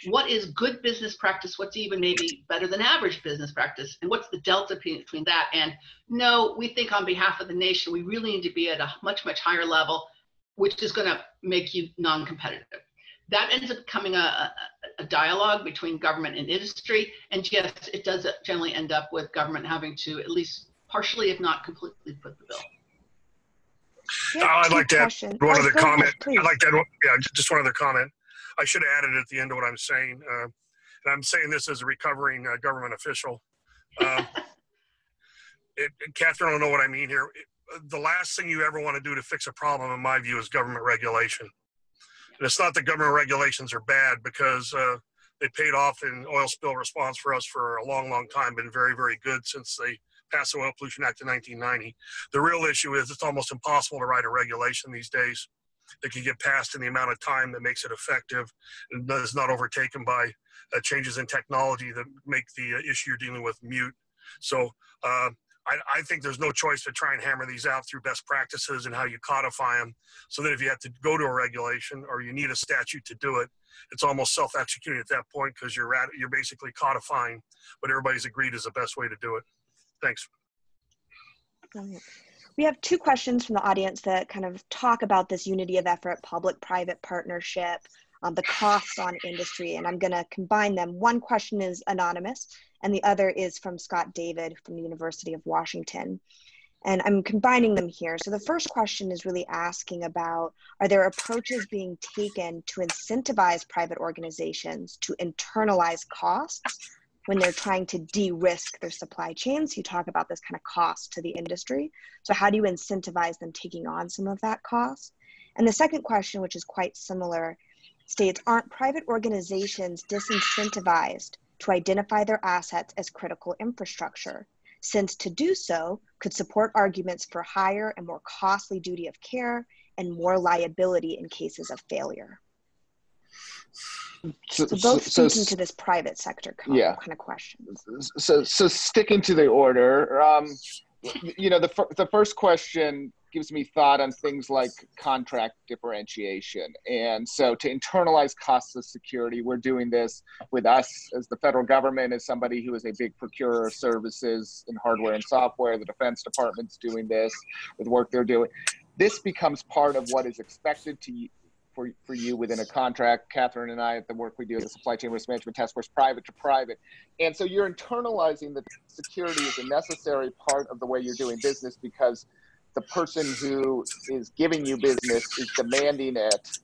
What is good business practice? What's even maybe better than average business practice? And what's the delta between that? And no, we think on behalf of the nation, we really need to be at a much higher level, which is going to make you non-competitive. That ends up becoming a dialogue between government and industry. And yes, it does generally end up with government having to at least partially, if not completely, put the bill. I'd like to add one other comment. I'd like to add, just one other comment. I should have added at the end of what I'm saying. And I'm saying this as a recovering government official. Catherine will know what I mean here. The last thing you ever want to do to fix a problem, in my view, is government regulation. And it's not that government regulations are bad, because they paid off in oil spill response for us for a long time, been very good since they passed the Oil Pollution Act in 1990. The real issue is it's almost impossible to write a regulation these days that can get passed in the amount of time that makes it effective and is not overtaken by changes in technology that make the issue you're dealing with mute. So I think there's no choice to try and hammer these out through best practices and how you codify them, so that if you have to go to a regulation or you need a statute to do it, it's almost self-executing at that point, because you're basically codifying what everybody's agreed is the best way to do it. Thanks. Brilliant. We have two questions from the audience that kind of talk about this unity of effort, public-private partnership, the costs on industry, and I'm going to combine them. One question is anonymous, and the other is from Scott David from the University of Washington. And I'm combining them here. So the first question is really asking about, are there approaches being taken to incentivize private organizations to internalize costs when they're trying to de-risk their supply chains? You talk about this kind of cost to the industry. So how do you incentivize them taking on some of that cost? And the second question, which is quite similar, states, aren't private organizations disincentivized to identify their assets as critical infrastructure, since to do so could support arguments for higher and more costly duty of care and more liability in cases of failure? So both speaking to this private sector kind of questions. So sticking to the order, the first question gives me thought on things like contract differentiation. And so to internalize costs of security, we're doing this with us as the federal government, as somebody who is a big procurer of services in hardware and software. The Defense Department's doing this with work they're doing. This becomes part of what is expected for you within a contract. Catherine and I, at the work we do at the Supply Chain Risk Management Task Force, private to private. And so you're internalizing that security is a necessary part of the way you're doing business, because the person who is giving you business is demanding it.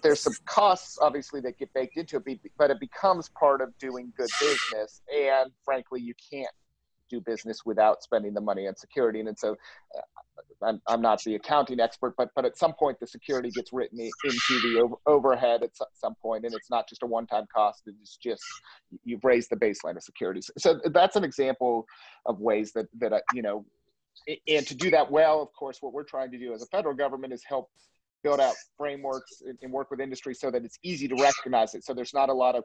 There's some costs, obviously, that get baked into it, but it becomes part of doing good business. And frankly, you can't do business without spending the money on security. And so I'm not the accounting expert, but at some point the security gets written into the overhead at some point, and it's not just a one-time cost. It's just you've raised the baseline of security. So that's an example of ways that and to do that well, of course, what we're trying to do as a federal government is help build out frameworks and work with industry so that it's easy to recognize it. So there's not a lot of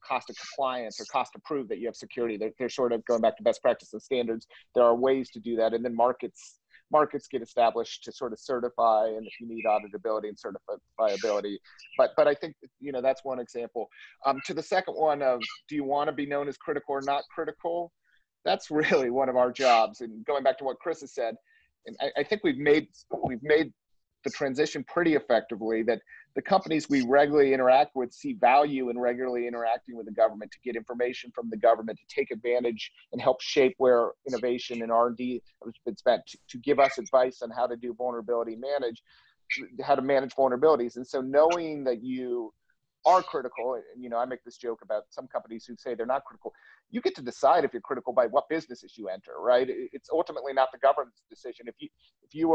cost of compliance or cost to prove that you have security. They're sort of going back to best practice and standards. There are ways to do that. And then markets get established to sort of certify, and if you need auditability and certifiability. But I think, that's one example. To the second one of, do you want to be known as critical or not critical? That's really one of our jobs. And going back to what Chris has said, and I think we've made the transition pretty effectively, that the companies we regularly interact with see value in regularly interacting with the government to get information from the government, to take advantage and help shape where innovation and R&D has been spent, to give us advice on how to do how to manage vulnerabilities. And so knowing that you are critical, and I make this joke about some companies who say they're not critical. You get to decide if you're critical by what businesses you enter, right? It's ultimately not the government's decision. If you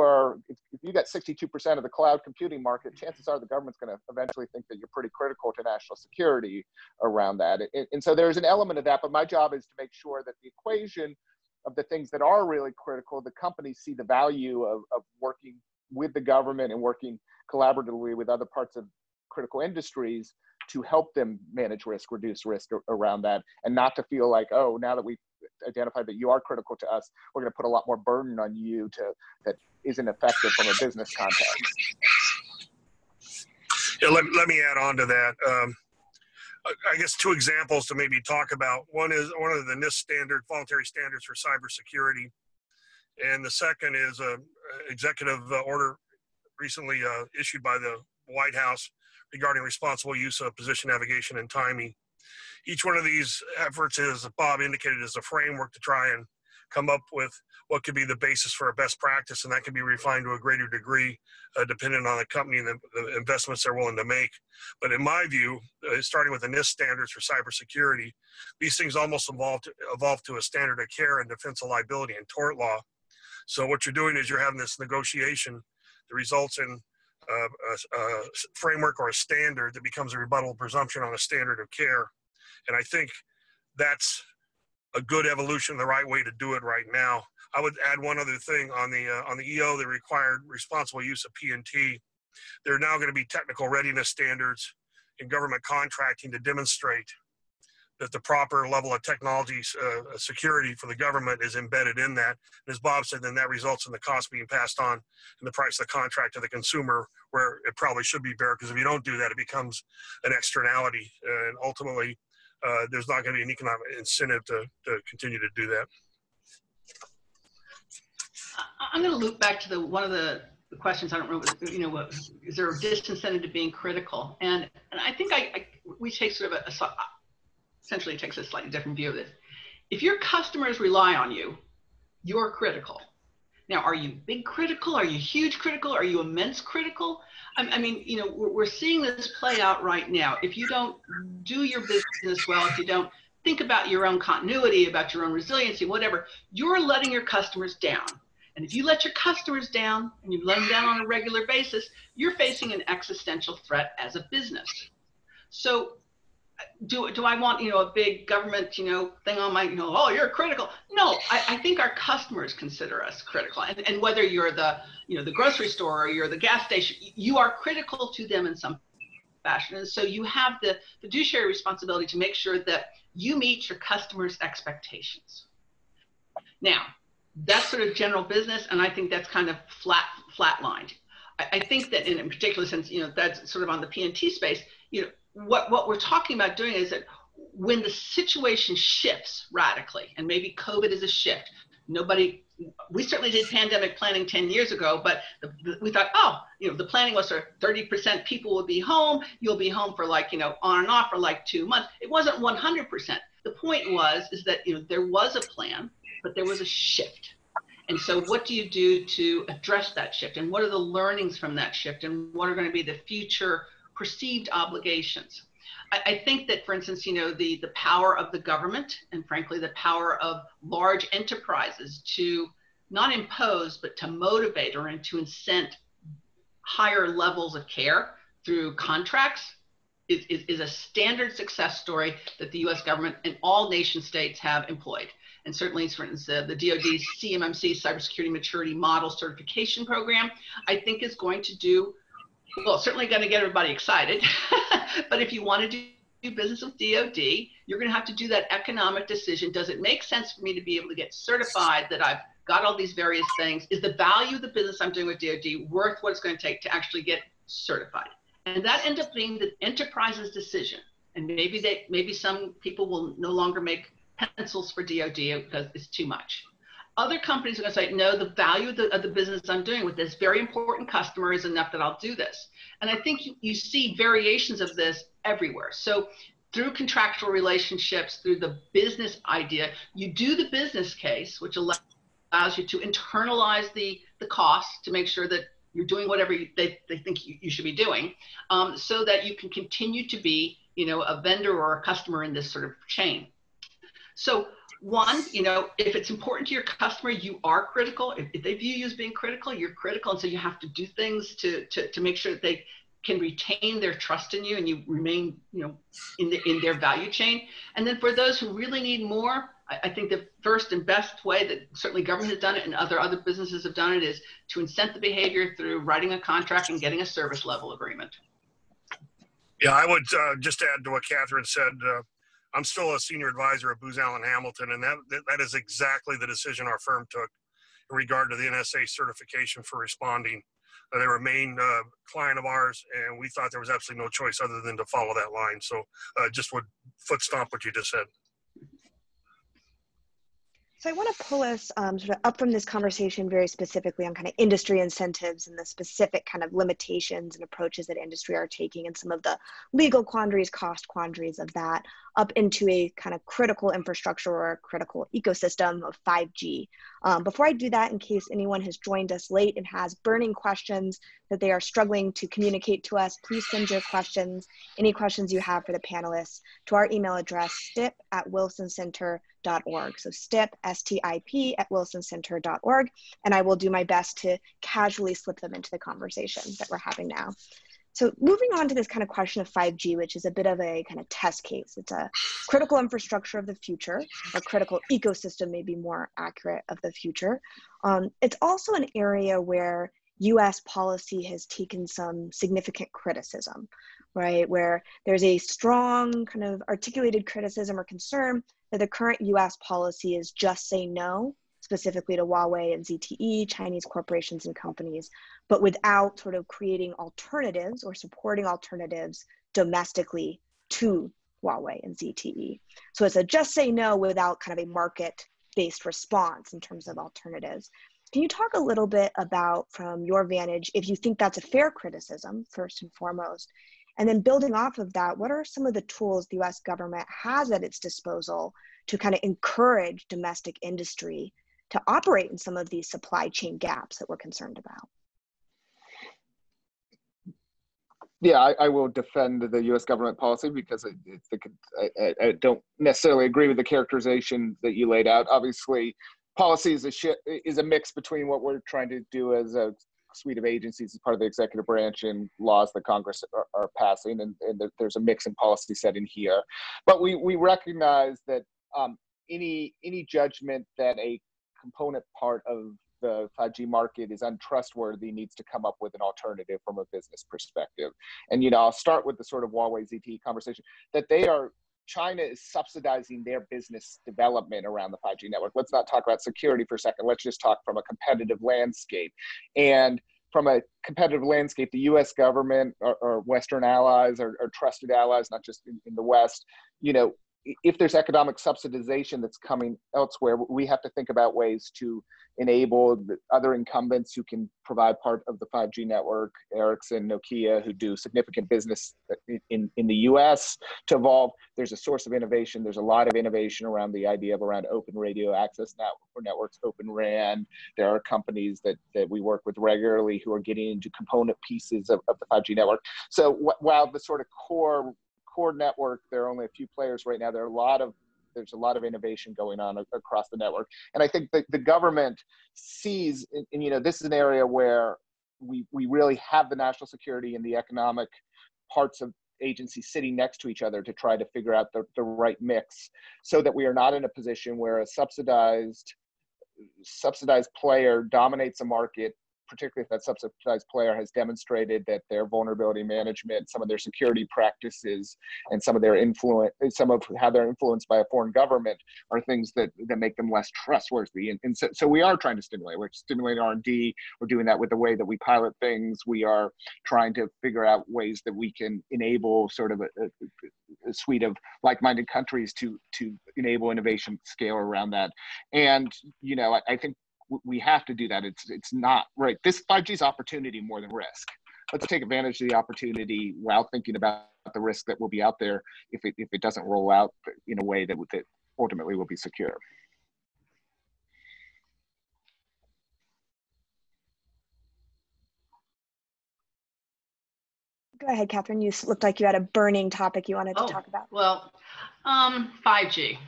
got 62% of the cloud computing market, chances are the government's going to eventually think that you're pretty critical to national security around that. And so there's an element of that, but my job is to make sure that the equation of the things that are really critical, the companies see the value of working with the government and working collaboratively with other parts of critical industries to help them manage risk, reduce risk around that, and not to feel like, oh, now that we've identified that you are critical to us, we're going to put a lot more burden on you that isn't effective from a business context. Yeah, let me add on to that. I guess two examples to maybe talk about. One is one of the NIST standard, voluntary standards for cybersecurity. And the second is a executive order recently issued by the White House regarding responsible use of position navigation and timing. Each one of these efforts, as Bob indicated, is a framework to try and come up with what could be the basis for a best practice, and that can be refined to a greater degree depending on the company and the investments they're willing to make. But in my view, starting with the NIST standards for cybersecurity, these things almost evolve to a standard of care in defense of liability and tort law. So what you're doing is you're having this negotiation that results in a framework or a standard that becomes a rebuttable presumption on a standard of care. And I think that's a good evolution, the right way to do it right now. I would add one other thing on the EO that required responsible use of P&T. There are now going to be technical readiness standards in government contracting to demonstrate that the proper level of technology security for the government is embedded in that. And as Bob said, then that results in the cost being passed on in the price of the contract to the consumer, where it probably should be bare, because if you don't do that, it becomes an externality. And ultimately, there's not going to be an economic incentive to continue to do that. I'm going to loop back to one of the questions. I don't remember, what is there a disincentive to being critical? And I think we take sort of essentially it takes a slightly different view of this. If your customers rely on you, you're critical. Now, are you big critical? Are you huge critical? Are you immense critical? I mean, we're seeing this play out right now. If you don't do your business well, if you don't think about your own continuity, about your own resiliency, whatever, you're letting your customers down. And if you let your customers down and you let them down on a regular basis, you're facing an existential threat as a business. So do I want, a big government, thing on my, oh, you're critical. No, I think our customers consider us critical. And whether you're the, the grocery store or you're the gas station, you are critical to them in some fashion. And so you have the fiduciary responsibility to make sure that you meet your customers' expectations. Now, that's sort of general business, and I think that's kind of flatlined. I think that in a particular sense, that's sort of on the P&T space, what we're talking about doing is that when the situation shifts radically, and maybe COVID is a shift, we certainly did pandemic planning 10 years ago, but we thought, the planning was for 30% people will be home, you'll be home for on and off for 2 months. It wasn't 100%. The point is that, there was a plan, but there was a shift. And so what do you do to address that shift? And what are the learnings from that shift? And what are going to be the future perceived obligations? I think that, for instance, the power of the government and frankly, the power of large enterprises to not impose, but to motivate or to incent higher levels of care through contracts is a standard success story that the US government and all nation states have employed. And certainly, for instance, the DoD's CMMC Cybersecurity Maturity Model Certification Program, I think is going to do, well, certainly going to get everybody excited. But if you want to do business with DoD, you're going to have to do that economic decision. Does it make sense for me to be able to get certified that I've got all these various things? Is the value of the business I'm doing with DoD worth what it's going to take to actually get certified? And that ends up being the enterprise's decision. And maybe some people will no longer make pencils for DoD because it's too much. Other companies are going to say, no, the value of the business I'm doing with this very important customer is enough that I'll do this. And I think you see variations of this everywhere. So through contractual relationships, through the business idea, you do the business case, which allows you to internalize the cost to make sure that you're doing whatever they think you should be doing, so that you can continue to be, a vendor or a customer in this sort of chain. So one, if it's important to your customer, you are critical. If they view you as being critical, you're critical. And so you have to do things to make sure that they can retain their trust in you and you remain, in their value chain. And then for those who really need more, I think the first and best way that certainly government has done it and other businesses have done it is to incent the behavior through writing a contract and getting a service level agreement. Yeah, I would just add to what Catherine said. I'm still a senior advisor at Booz Allen Hamilton, and that is exactly the decision our firm took in regard to the NSA certification for responding. They were a main client of ours, and we thought there was absolutely no choice other than to follow that line. So just would foot stomp what you just said. So I want to pull us sort of up from this conversation very specifically on kind of industry incentives and the specific kind of limitations and approaches that industry are taking and some of the legal quandaries, cost quandaries of that, up into a kind of critical infrastructure or a critical ecosystem of 5G. Before I do that, in case anyone has joined us late and has burning questions that they are struggling to communicate to us, please send your questions, any questions you have for the panelists, to our email address, stip@wilsoncenter.org. So stip, S-T-I-P, @wilsoncenter.org. And I will do my best to casually slip them into the conversation that we're having now. So moving on to this kind of question of 5G, which is a bit of a kind of test case. It's a critical infrastructure of the future, or critical ecosystem may be more accurate of the future. It's also an area where US policy has taken some significant criticism, right? Where there's a strong kind of articulated criticism or concern that the current US policy is just say no, specifically to Huawei and ZTE, Chinese corporations and companies, but without sort of creating alternatives or supporting alternatives domestically to Huawei and ZTE. So it's a just say no without kind of a market-based response in terms of alternatives. Can you talk a little bit about, from your vantage, if you think that's a fair criticism, first and foremost, and then building off of that, what are some of the tools the US government has at its disposal to kind of encourage domestic industry to operate in some of these supply chain gaps that we're concerned about? Yeah, I will defend the U.S. government policy because I don't necessarily agree with the characterization that you laid out. Obviously, policy is a mix between what we're trying to do as a suite of agencies as part of the executive branch and laws that Congress are passing, and there's a mix in policy setting here. But we recognize that any judgment that a component part of the 5G market is untrustworthy needs to come up with an alternative from a business perspective. And, I'll start with the sort of Huawei ZTE conversation, that China is subsidizing their business development around the 5G network. Let's not talk about security for a second. Let's just talk from a competitive landscape. And from a competitive landscape, the U.S. government or Western allies or trusted allies, not just in the West, if there's economic subsidization that's coming elsewhere, we have to think about ways to enable the other incumbents who can provide part of the 5G network, Ericsson, Nokia, who do significant business in the US, to evolve. There's a source of innovation. There's a lot of innovation around the idea of around open radio access networks, Open RAN. There are companies that we work with regularly who are getting into component pieces of the 5G network. So while the sort of core network, there are only a few players right now. There's a lot of innovation going on across the network. And I think that the government sees, and this is an area where we really have the national security and the economic parts of agencies sitting next to each other to try to figure out the right mix, so that we are not in a position where a subsidized player dominates a market, particularly if that subsidized player has demonstrated that their vulnerability management, some of their security practices, and some of how they're influenced by a foreign government are things that make them less trustworthy. And so we are trying to stimulate. We're stimulating R&D. We're doing that with the way that we pilot things. We are trying to figure out ways that we can enable sort of a suite of like-minded countries to enable innovation scale around that. And, I think we have to do that. It's not right. This 5G is opportunity more than risk. Let's take advantage of the opportunity while thinking about the risk that will be out there if it doesn't roll out in a way that ultimately will be secure. Go ahead, Catherine. You looked like you had a burning topic you wanted to talk about. Well, 5G.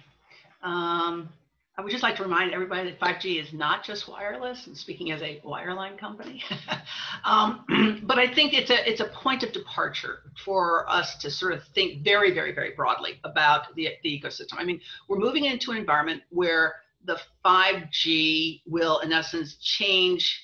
I would just like to remind everybody that 5G is not just wireless, and speaking as a wireline company, but I think it's a point of departure for us to sort of think very, very, very broadly about the ecosystem. I mean, we're moving into an environment where the 5G will, in essence, change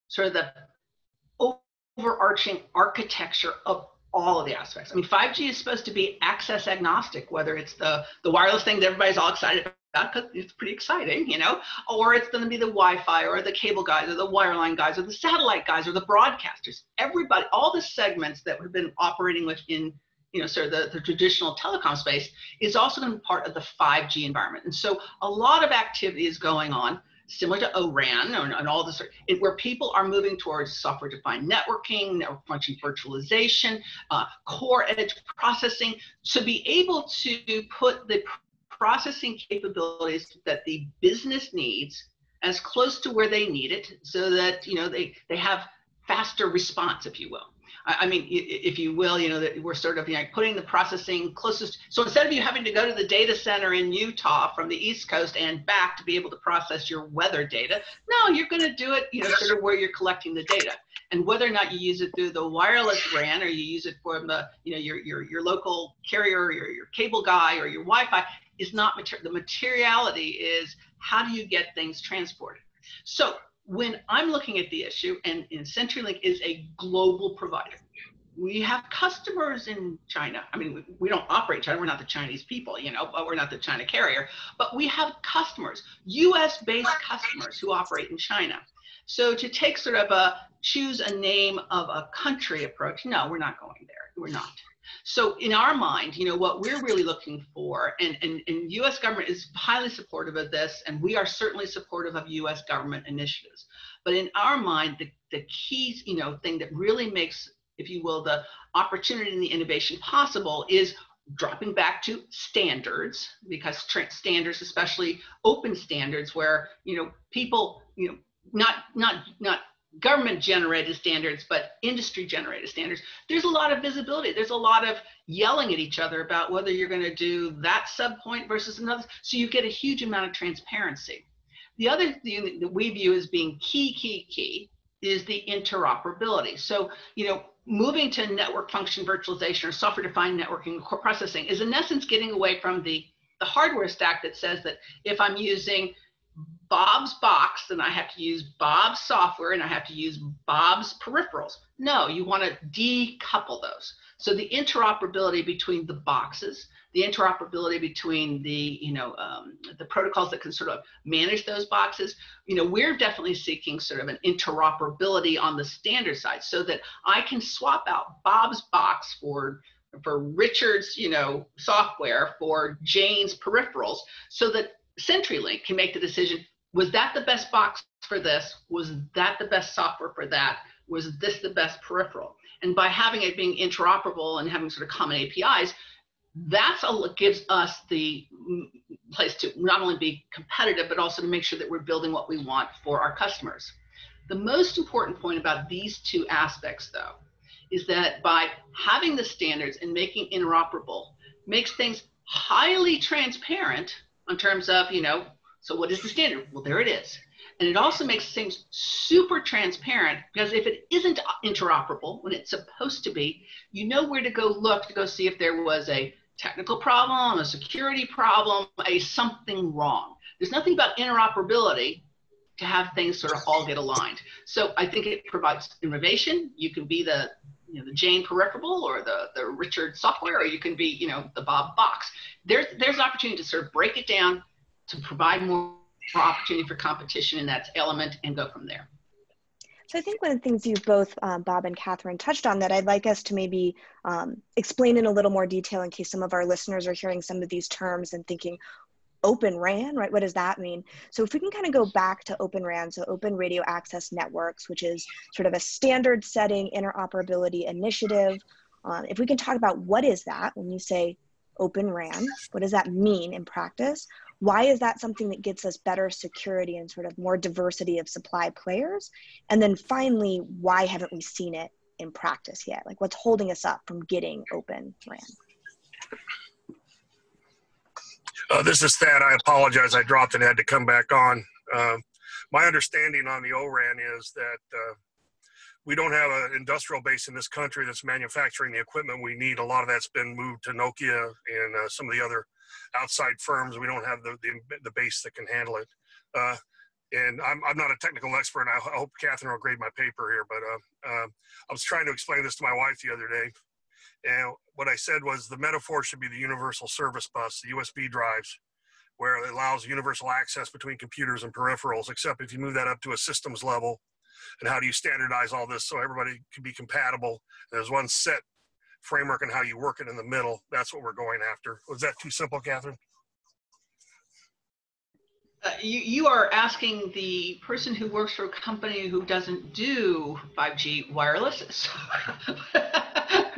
sort of the overarching architecture of all of the aspects. I mean, 5G is supposed to be access agnostic, whether it's the wireless thing that everybody's all excited about, because it's pretty exciting, you know, or it's going to be the Wi-Fi or the cable guys or the wireline guys or the satellite guys or the broadcasters. Everybody, all the segments that have been operating within, you know, sort of the traditional telecom space is also going to be part of the 5G environment. And so a lot of activity is going on, similar to O-RAN and all this, where people are moving towards software-defined networking, network function virtualization, core edge processing, to be able to put the processing capabilities that the business needs as close to where they need it, so that, you know, they have faster response, if you will. I mean, if you will, you know, that we're sort of, you know, putting the processing closest. So instead of you having to go to the data center in Utah from the East Coast and back to be able to process your weather data, no, you're going to do it, you know, sort of where you're collecting the data. And whether or not you use it through the wireless RAN or you use it from the, you know, your local carrier, or your cable guy or your Wi-Fi, is not the materiality is how do you get things transported. So when I'm looking at the issue, and CenturyLink is a global provider, we have customers in China. I mean, we don't operate China. We're not the Chinese people, you know, but we're not the China carrier. But we have customers, US-based customers who operate in China. So to take sort of a choose a name of a country approach, no, we're not going there. We're not. So in our mind, you know, what we're really looking for, and U.S. government is highly supportive of this, and we are certainly supportive of U.S. government initiatives. But in our mind, the key, you know, thing that really makes, if you will, the opportunity and the innovation possible is dropping back to standards, because standards, especially open standards, where, you know, people, you know, not government generated standards, but industry generated standards. There's a lot of visibility. There's a lot of yelling at each other about whether you're going to do that sub point versus another. So you get a huge amount of transparency. The other thing that we view as being key is the interoperability. So, you know, moving to network function virtualization or software defined networking core processing is in essence getting away from the hardware stack that says that if I'm using Bob's box, then I have to use Bob's software and I have to use Bob's peripherals. No, you want to decouple those. So the interoperability between the boxes, the interoperability between the, you know, the protocols that can sort of manage those boxes, you know, we're definitely seeking sort of an interoperability on the standard side, so that I can swap out Bob's box for Richard's, you know, software for Jane's peripherals, so that CenturyLink can make the decision, was that the best box for this? Was that the best software for that? Was this the best peripheral? And by having it being interoperable and having sort of common APIs, that's what gives us the place to not only be competitive, but also to make sure that we're building what we want for our customers. The most important point about these two aspects, though, is that by having the standards and making interoperable makes things highly transparent in terms of, you know, so what is the standard? Well, there it is. And it also makes things super transparent, because if it isn't interoperable when it's supposed to be, you know where to go look to go see if there was a technical problem, a security problem, a something wrong. There's nothing about interoperability to have things sort of all get aligned. So I think it provides innovation. You can be the, you know, the Jane peripheral or the Richard software, or you can be, you know, the Bob box. There's an opportunity to sort of break it down, to provide more opportunity for competition in that element, and go from there. So I think one of the things you both, Bob and Catherine, touched on that I'd like us to maybe explain in a little more detail, in case some of our listeners are hearing some of these terms and thinking, Open RAN, right? What does that mean? So if we can kind of go back to Open RAN, so Open Radio Access Networks, which is sort of a standard setting interoperability initiative. If we can talk about what is that when you say Open RAN, what does that mean in practice? Why is that something that gets us better security and sort of more diversity of supply players? And then finally, why haven't we seen it in practice yet? Like, what's holding us up from getting Open RAN? This is Thad. I apologize. I dropped and had to come back on. My understanding on the ORAN is that we don't have an industrial base in this country that's manufacturing the equipment we need. A lot of that's been moved to Nokia and some of the other outside firms. We don't have the base that can handle it. And I'm not a technical expert, and I hope Catherine will grade my paper here, but I was trying to explain this to my wife the other day. And what I said was the metaphor should be the universal service bus, the USB drives, where it allows universal access between computers and peripherals, except if you move that up to a systems level, and how do you standardize all this so everybody can be compatible? There's one set framework on how you work it in the middle. That's what we're going after. Was that too simple, Catherine? You are asking the person who works for a company who doesn't do 5G wireless. So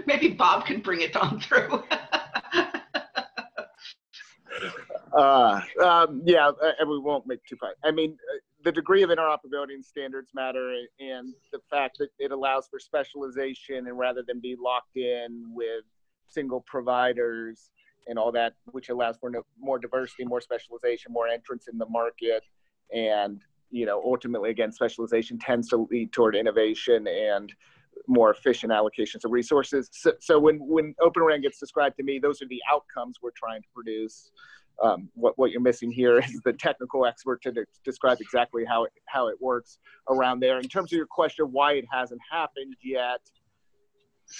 maybe Bob can bring it on through. Yeah, and we won't make too far. I mean, the degree of interoperability and standards matter, and the fact that it allows for specialization, and rather than be locked in with single providers and all that, which allows for more diversity, more specialization, more entrance in the market. And, you know, ultimately, again, specialization tends to lead toward innovation and more efficient allocations of resources. So when Open RAN gets described to me, those are the outcomes we're trying to produce. What you're missing here is the technical expert to describe exactly how it works around there. In terms of your question, why it hasn't happened yet,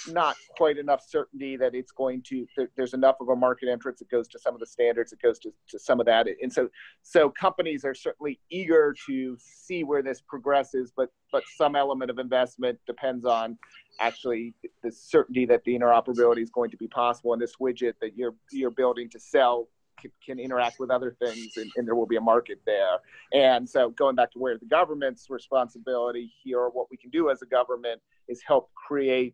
not quite enough certainty that it's going to, there's enough of a market entrance. It goes to some of the standards, it goes to some of that. And so companies are certainly eager to see where this progresses, but some element of investment depends on actually the certainty that the interoperability is going to be possible. And this widget that you're building to sell can interact with other things, and there will be a market there. And so going back to where the government's responsibility here, or what we can do as a government, is help create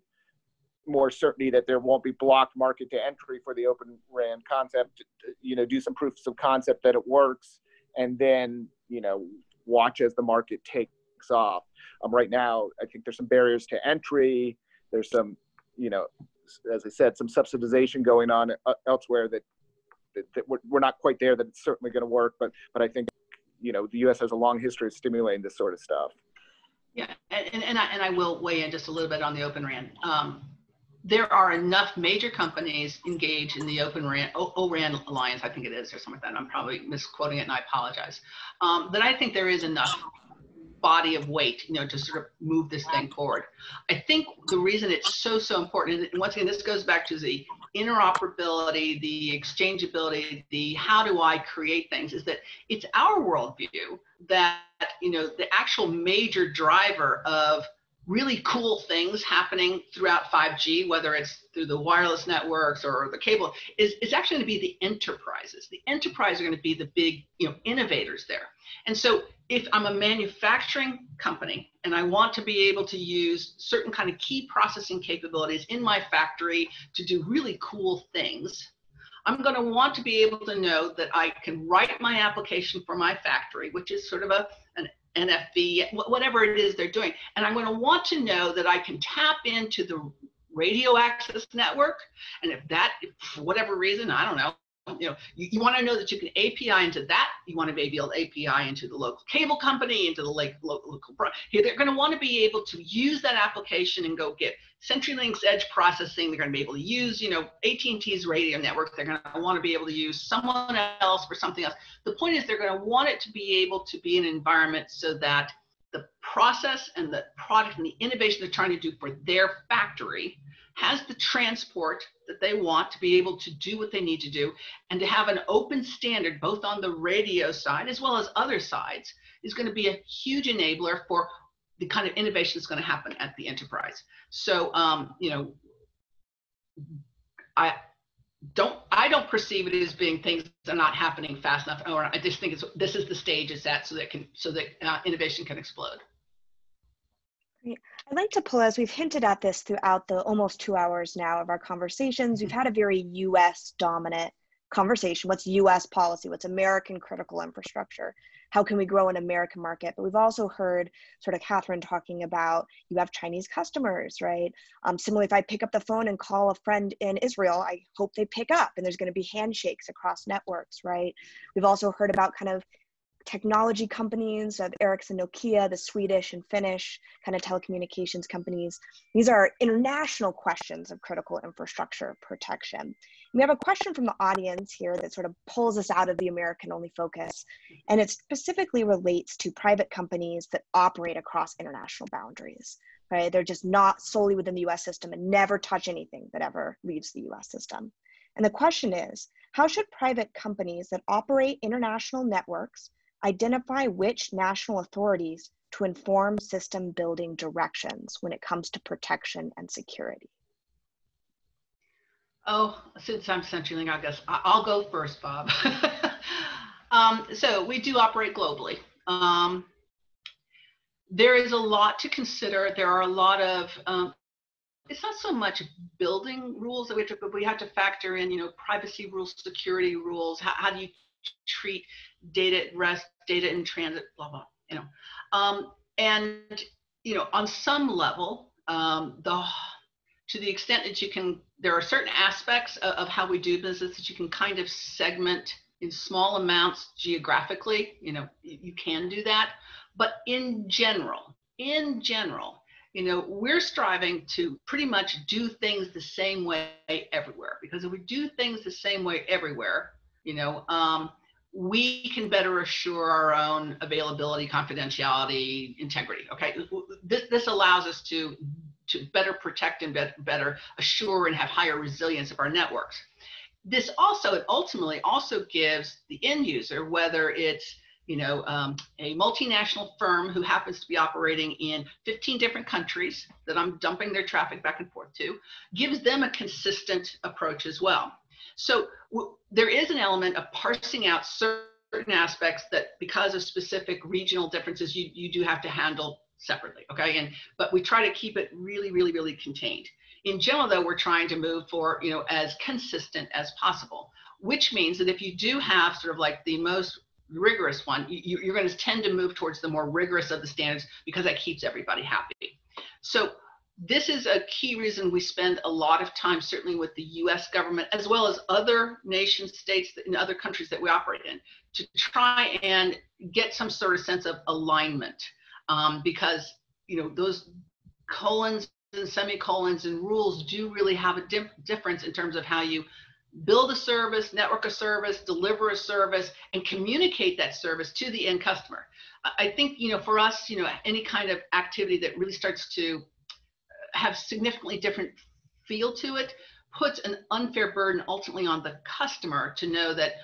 more certainty that there won't be blocked market to entry for the Open RAN concept, you know, do some proofs of concept that it works, and then, you know, watch as the market takes off. Right now, I think there's some barriers to entry. There's some, you know, as I said, some subsidization going on elsewhere that we're not quite there, that it's certainly going to work. But I think, you know, the U.S. has a long history of stimulating this sort of stuff. Yeah, and I will weigh in just a little bit on the Open RAN. There are enough major companies engaged in the Open RAN, ORAN Alliance, I think it is, or something like that. I'm probably misquoting it, and I apologize. That I think there is enough body of weight, you know, to sort of move this thing forward. I think the reason it's so important, and once again, this goes back to the interoperability, the exchangeability, the how do I create things, is that it's our worldview that, you know, the actual major driver of really cool things happening throughout 5G, whether it's through the wireless networks or the cable, is actually going to be the enterprises. The enterprises are going to be the big, you know, innovators there. And so if I'm a manufacturing company and I want to be able to use certain kind of key processing capabilities in my factory to do really cool things, I'm going to want to be able to know that I can write my application for my factory, which is sort of an NFV, whatever it is they're doing. And I'm going to want to know that I can tap into the radio access network. And if for whatever reason, I don't know, you know, you want to know that you can API into that. You want to be able to API into the local cable company, into the local. They're going to want to be able to use that application and go get CenturyLink's edge processing. They're going to be able to use, you know, AT&T's radio network. They're going to want to be able to use someone else for something else. The point is, they're going to want it to be able to be an environment so that the process and the product and the innovation they're trying to do for their factory has the transport that they want to be able to do what they need to do, and to have an open standard both on the radio side as well as other sides is going to be a huge enabler for the kind of innovation that's going to happen at the enterprise. So, you know, I don't perceive it as being things that are not happening fast enough, or I just think this is the stage it's at so that innovation can explode. I'd like to pull, as we've hinted at this throughout the almost 2 hours now of our conversations, we've had a very US dominant conversation. What's US policy? What's American critical infrastructure? How can we grow an American market? But we've also heard sort of Catherine talking about, you have Chinese customers, right? Similarly, if I pick up the phone and call a friend in Israel, I hope they pick up, and there's going to be handshakes across networks, right? We've also heard about kind of technology companies of Ericsson, Nokia, the Swedish and Finnish kind of telecommunications companies. These are international questions of critical infrastructure protection. We have a question from the audience here that sort of pulls us out of the American only focus, and it specifically relates to private companies that operate across international boundaries, right? They're just not solely within the US system and never touch anything that ever leaves the US system. And the question is, how should private companies that operate international networks identify which national authorities to inform system building directions when it comes to protection and security? Oh, since I'm CenturyLink, I guess I'll go first, Bob. So we do operate globally. There is a lot to consider. There are a lot of, it's not so much building rules that we have to, but we have to factor in, privacy rules, security rules. How do you treat data at rest, data in transit, blah, blah, and, on some level, to the extent that you can, there are certain aspects of how we do business that you can kind of segment in small amounts geographically, you can do that. But in general, we're striving to pretty much do things the same way everywhere, because if we do things the same way everywhere, we can better assure our own availability, confidentiality, integrity. Okay, this allows us to better protect and better assure and have higher resilience of our networks. This also ultimately also gives the end user, whether it's a multinational firm who happens to be operating in 15 different countries that I'm dumping their traffic back and forth to, gives them a consistent approach as well. So there is an element of parsing out certain aspects that, because of specific regional differences, you do have to handle separately, okay? But we try to keep it really, really, really contained. In general, though, we're trying to move for, as consistent as possible, which means that if you do have sort of like the most rigorous one, you're going to tend to move towards the more rigorous of the standards, because that keeps everybody happy. So this is a key reason we spend a lot of time, certainly with the US government, as well as other nation states in other countries that we operate in, to try and get some sort of sense of alignment. Because, those colons and semicolons and rules do really have a difference in terms of how you build a service, network a service, deliver a service, and communicate that service to the end customer. I think, for us, any kind of activity that really starts to have significantly different feel to it puts an unfair burden ultimately on the customer to know that,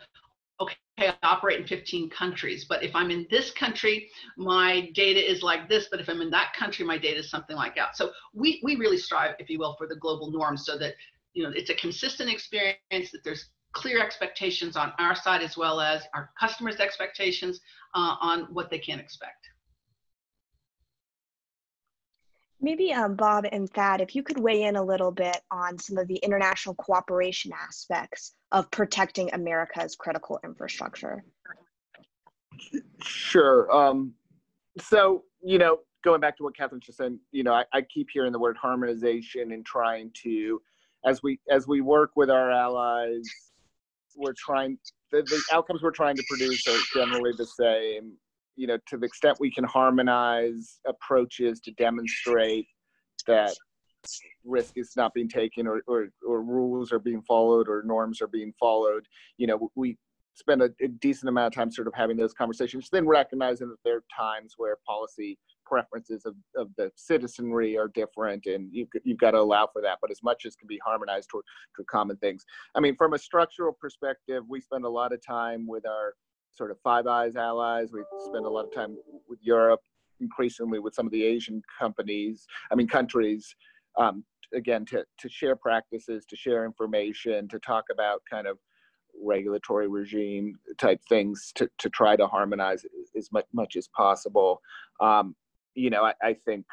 okay, I operate in 15 countries, but if I'm in this country, my data is like this, but if I'm in that country, my data is something like that. So we really strive, if you will, for the global norms, so that it's a consistent experience, that there's clear expectations on our side as well as our customers' expectations on what they can expect. Maybe Bob and Thad, if you could weigh in a little bit on some of the international cooperation aspects of protecting America's critical infrastructure. Sure. So, going back to what Catherine just said, I keep hearing the word harmonization and trying to, as we work with our allies, we're trying, the outcomes we're trying to produce are generally the same. To the extent we can harmonize approaches to demonstrate that risk is not being taken, or rules are being followed, or norms are being followed, we spend a decent amount of time sort of having those conversations, then recognizing that there are times where policy preferences of the citizenry are different, and you've got to allow for that. But as much as can be harmonized toward common things. I mean, from a structural perspective, we spend a lot of time with our sort of Five Eyes allies. We spend a lot of time with Europe, increasingly with some of the Asian countries, again, to share practices, to share information, to talk about kind of regulatory regime type things, to try to harmonize as much as possible. I think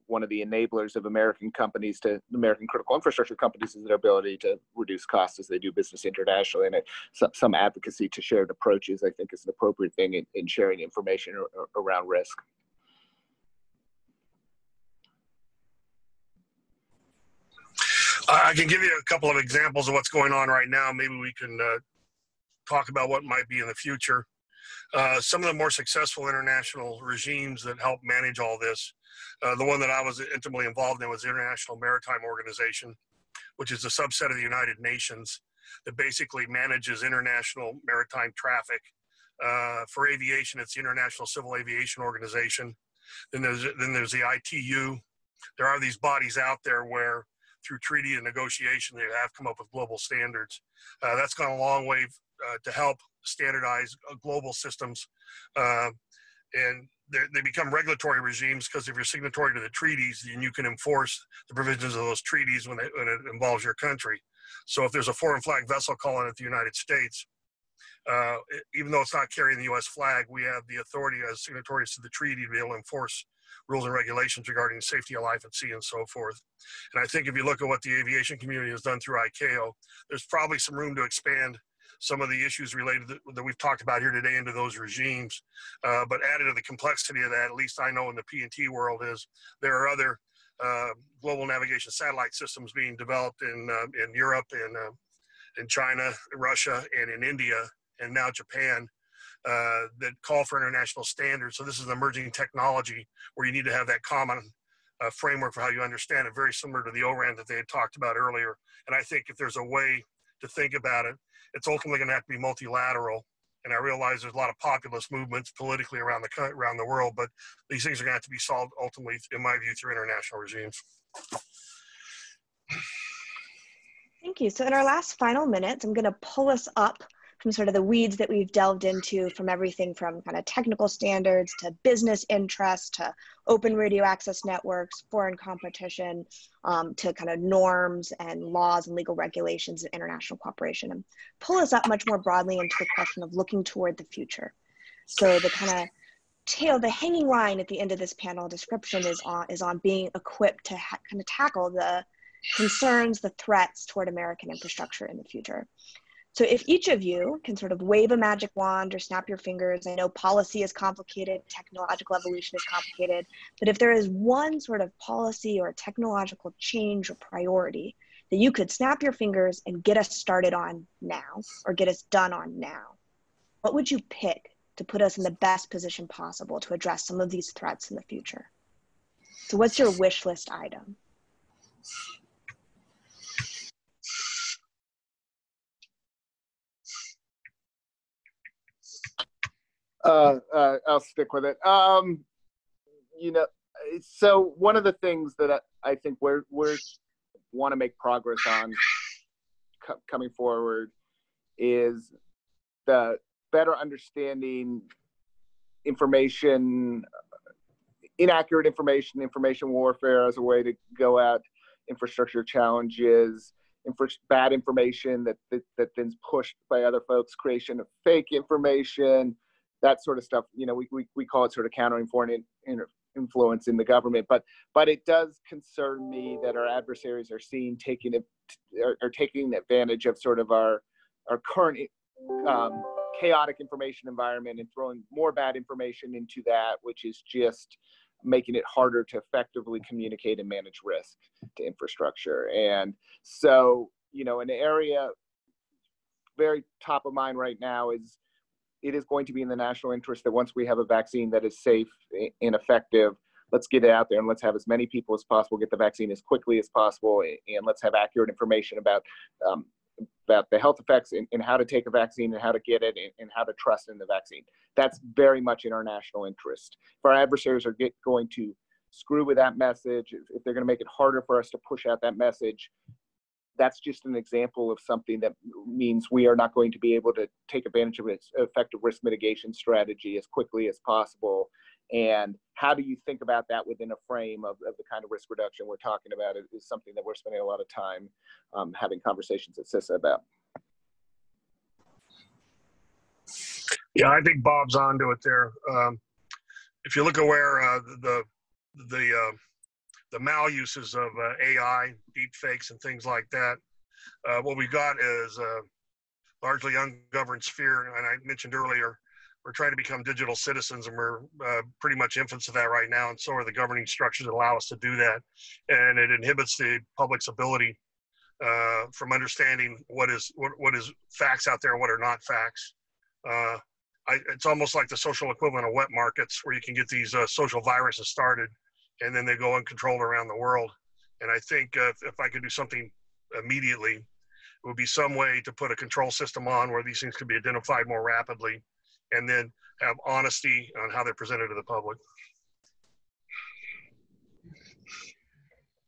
one of the enablers of American companies to American critical infrastructure companies is their ability to reduce costs as they do business internationally. And some advocacy to shared approaches, I think, is an appropriate thing in sharing information around risk. I can give you a couple of examples of what's going on right now. Maybe we can talk about what might be in the future. Some of the more successful international regimes that help manage all this, the one that I was intimately involved in was the International Maritime Organization, which is a subset of the United Nations that basically manages international maritime traffic. For aviation, it's the International Civil Aviation Organization. Then there's the ITU. There are these bodies out there where through treaty and negotiation, they have come up with global standards. That's gone a long way to help standardize global systems. And they become regulatory regimes because if you're signatory to the treaties, then you can enforce the provisions of those treaties when it involves your country. So if there's a foreign flag vessel calling at the United States, even though it's not carrying the U.S. flag, we have the authority as signatories to the treaty to be able to enforce rules and regulations regarding safety of life at sea and so forth. And I think if you look at what the aviation community has done through ICAO, there's probably some room to expand some of the issues related that we've talked about here today into those regimes. But added to the complexity of that, at least I know in the P&T world, is there are other global navigation satellite systems being developed in Europe, in China, Russia, and in India, and now Japan, that call for international standards. So this is an emerging technology where you need to have that common framework for how you understand it, very similar to the ORAN that they had talked about earlier. And I think if there's a way to think about it, it's ultimately going to have to be multilateral. And I realize there's a lot of populist movements politically around the world, but these things are going to have to be solved ultimately, in my view, through international regimes. Thank you. So in our last final minutes, I'm going to pull us up from sort of the weeds that we've delved into, from everything from kind of technical standards to business interests to open radio access networks, foreign competition, to kind of norms and laws and legal regulations and international cooperation, and pull us up much more broadly into the question of looking toward the future. So the kind of the hanging line at the end of this panel description is on being equipped to kind of tackle the concerns, the threats toward American infrastructure in the future. So if each of you can sort of wave a magic wand or snap your fingers, I know policy is complicated, technological evolution is complicated, but if there is one sort of policy or technological change or priority that you could snap your fingers and get us started on now, or get us done on now, what would you pick to put us in the best position possible to address some of these threats in the future? So what's your wish list item? I'll stick with it. You know, so one of the things that I think we're want to make progress on coming forward is the better understanding information, inaccurate information warfare as a way to go at infrastructure challenges, bad information that then's pushed by other folks, creation of fake information, that sort of stuff. You know, we call it sort of countering foreign influence in the government, but it does concern me that our adversaries are taking advantage of sort of our current chaotic information environment and throwing more bad information into that, which is just making it harder to effectively communicate and manage risk to infrastructure. And so, you know, an area very top of mind right now is it is going to be in the national interest that once we have a vaccine that is safe and effective, let's get it out there and let's have as many people as possible get the vaccine as quickly as possible, and let's have accurate information about the health effects and how to take a vaccine and how to get it and how to trust in the vaccine. That's very much in our national interest. If our adversaries are going to screw with that message, if they're going to make it harder for us to push out that message, that's just an example of something that means we are not going to be able to take advantage of its effective risk mitigation strategy as quickly as possible. And how do you think about that within a frame of the kind of risk reduction we're talking about is something that we're spending a lot of time having conversations at CISA about. Yeah, I think Bob's onto it there. If you look at where the the maluses of AI, deep fakes, and things like that. What we've got is largely ungoverned sphere, and I mentioned earlier, we're trying to become digital citizens, and we're pretty much infants of that right now, and so are the governing structures that allow us to do that. And it inhibits the public's ability from understanding what is facts out there and what are not facts. It's almost like the social equivalent of wet markets, where you can get these social viruses started, and then they go uncontrolled around the world. And I think if I could do something immediately, it would be some way to put a control system on where these things could be identified more rapidly, and then have honesty on how they're presented to the public.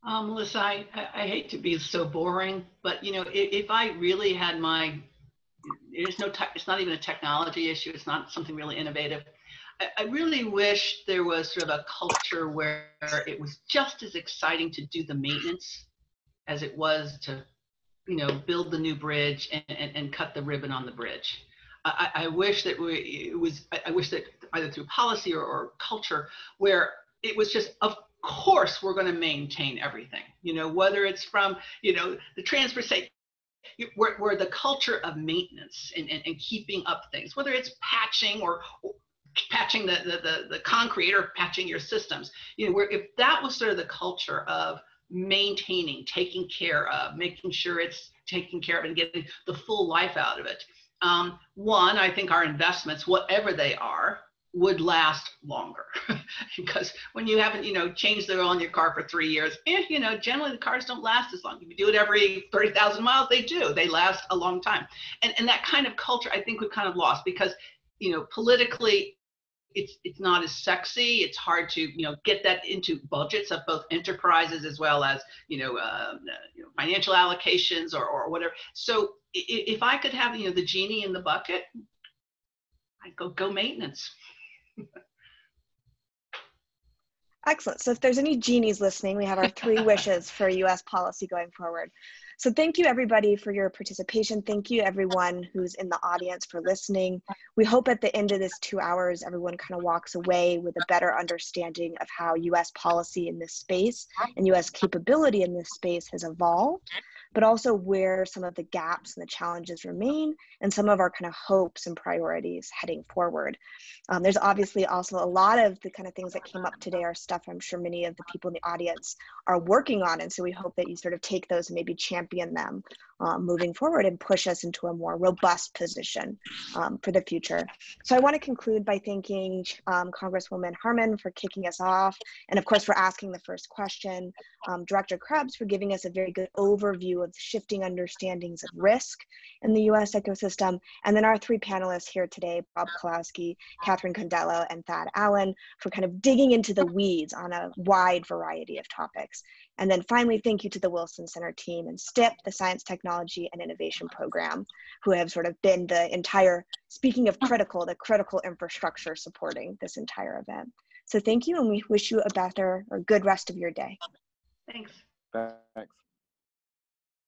Melissa, I hate to be so boring, but you know, if I really had it's not even a technology issue. It's not something really innovative. I really wish there was sort of a culture where it was just as exciting to do the maintenance as it was to, you know, build the new bridge and cut the ribbon on the bridge. I wish that I wish that either through policy or culture, where it was just, of course, we're going to maintain everything, you know, whether it's from, you know, the transportation, where the culture of maintenance and keeping up things, whether it's patching or patching the concrete or patching your systems, you know, where if that was sort of the culture of maintaining, taking care of, making sure it's taken care of and getting the full life out of it. One, I think our investments, whatever they are, would last longer because when you haven't, you know, changed the oil in your car for 3 years, and you know, generally the cars don't last as long. If you do it every 30,000 miles, they last a long time. And that kind of culture, I think we've kind of lost because, you know, politically, it's not as sexy. It's hard to, you know, get that into budgets of both enterprises as well as, you know, financial allocations or whatever. So if I could have, you know, the genie in the bucket, I'd go maintenance. Excellent. So if there's any genies listening, we have our 3 wishes for US policy going forward. So thank you everybody for your participation. Thank you everyone who's in the audience for listening. We hope at the end of this 2 hours, everyone kind of walks away with a better understanding of how US policy in this space and US capability in this space has evolved, but also where some of the gaps and the challenges remain and some of our kind of hopes and priorities heading forward. There's obviously also a lot of the kind of things that came up today are stuff I'm sure many of the people in the audience are working on. And so we hope that you sort of take those and maybe champion them moving forward and push us into a more robust position for the future. So I want to conclude by thanking Congresswoman Harman for kicking us off, and of course for asking the first question, Director Krebs for giving us a very good overview of the shifting understandings of risk in the US ecosystem, and then our 3 panelists here today, Bob Kalowski, Catherine Condello, and Thad Allen, for kind of digging into the weeds on a wide variety of topics. And then finally, thank you to the Wilson Center team and STIP, the Science, Technology, and Innovation Program, who have sort of been the entire, speaking of critical, the critical infrastructure supporting this entire event. So thank you, and we wish you a better or good rest of your day. Thanks. Thanks.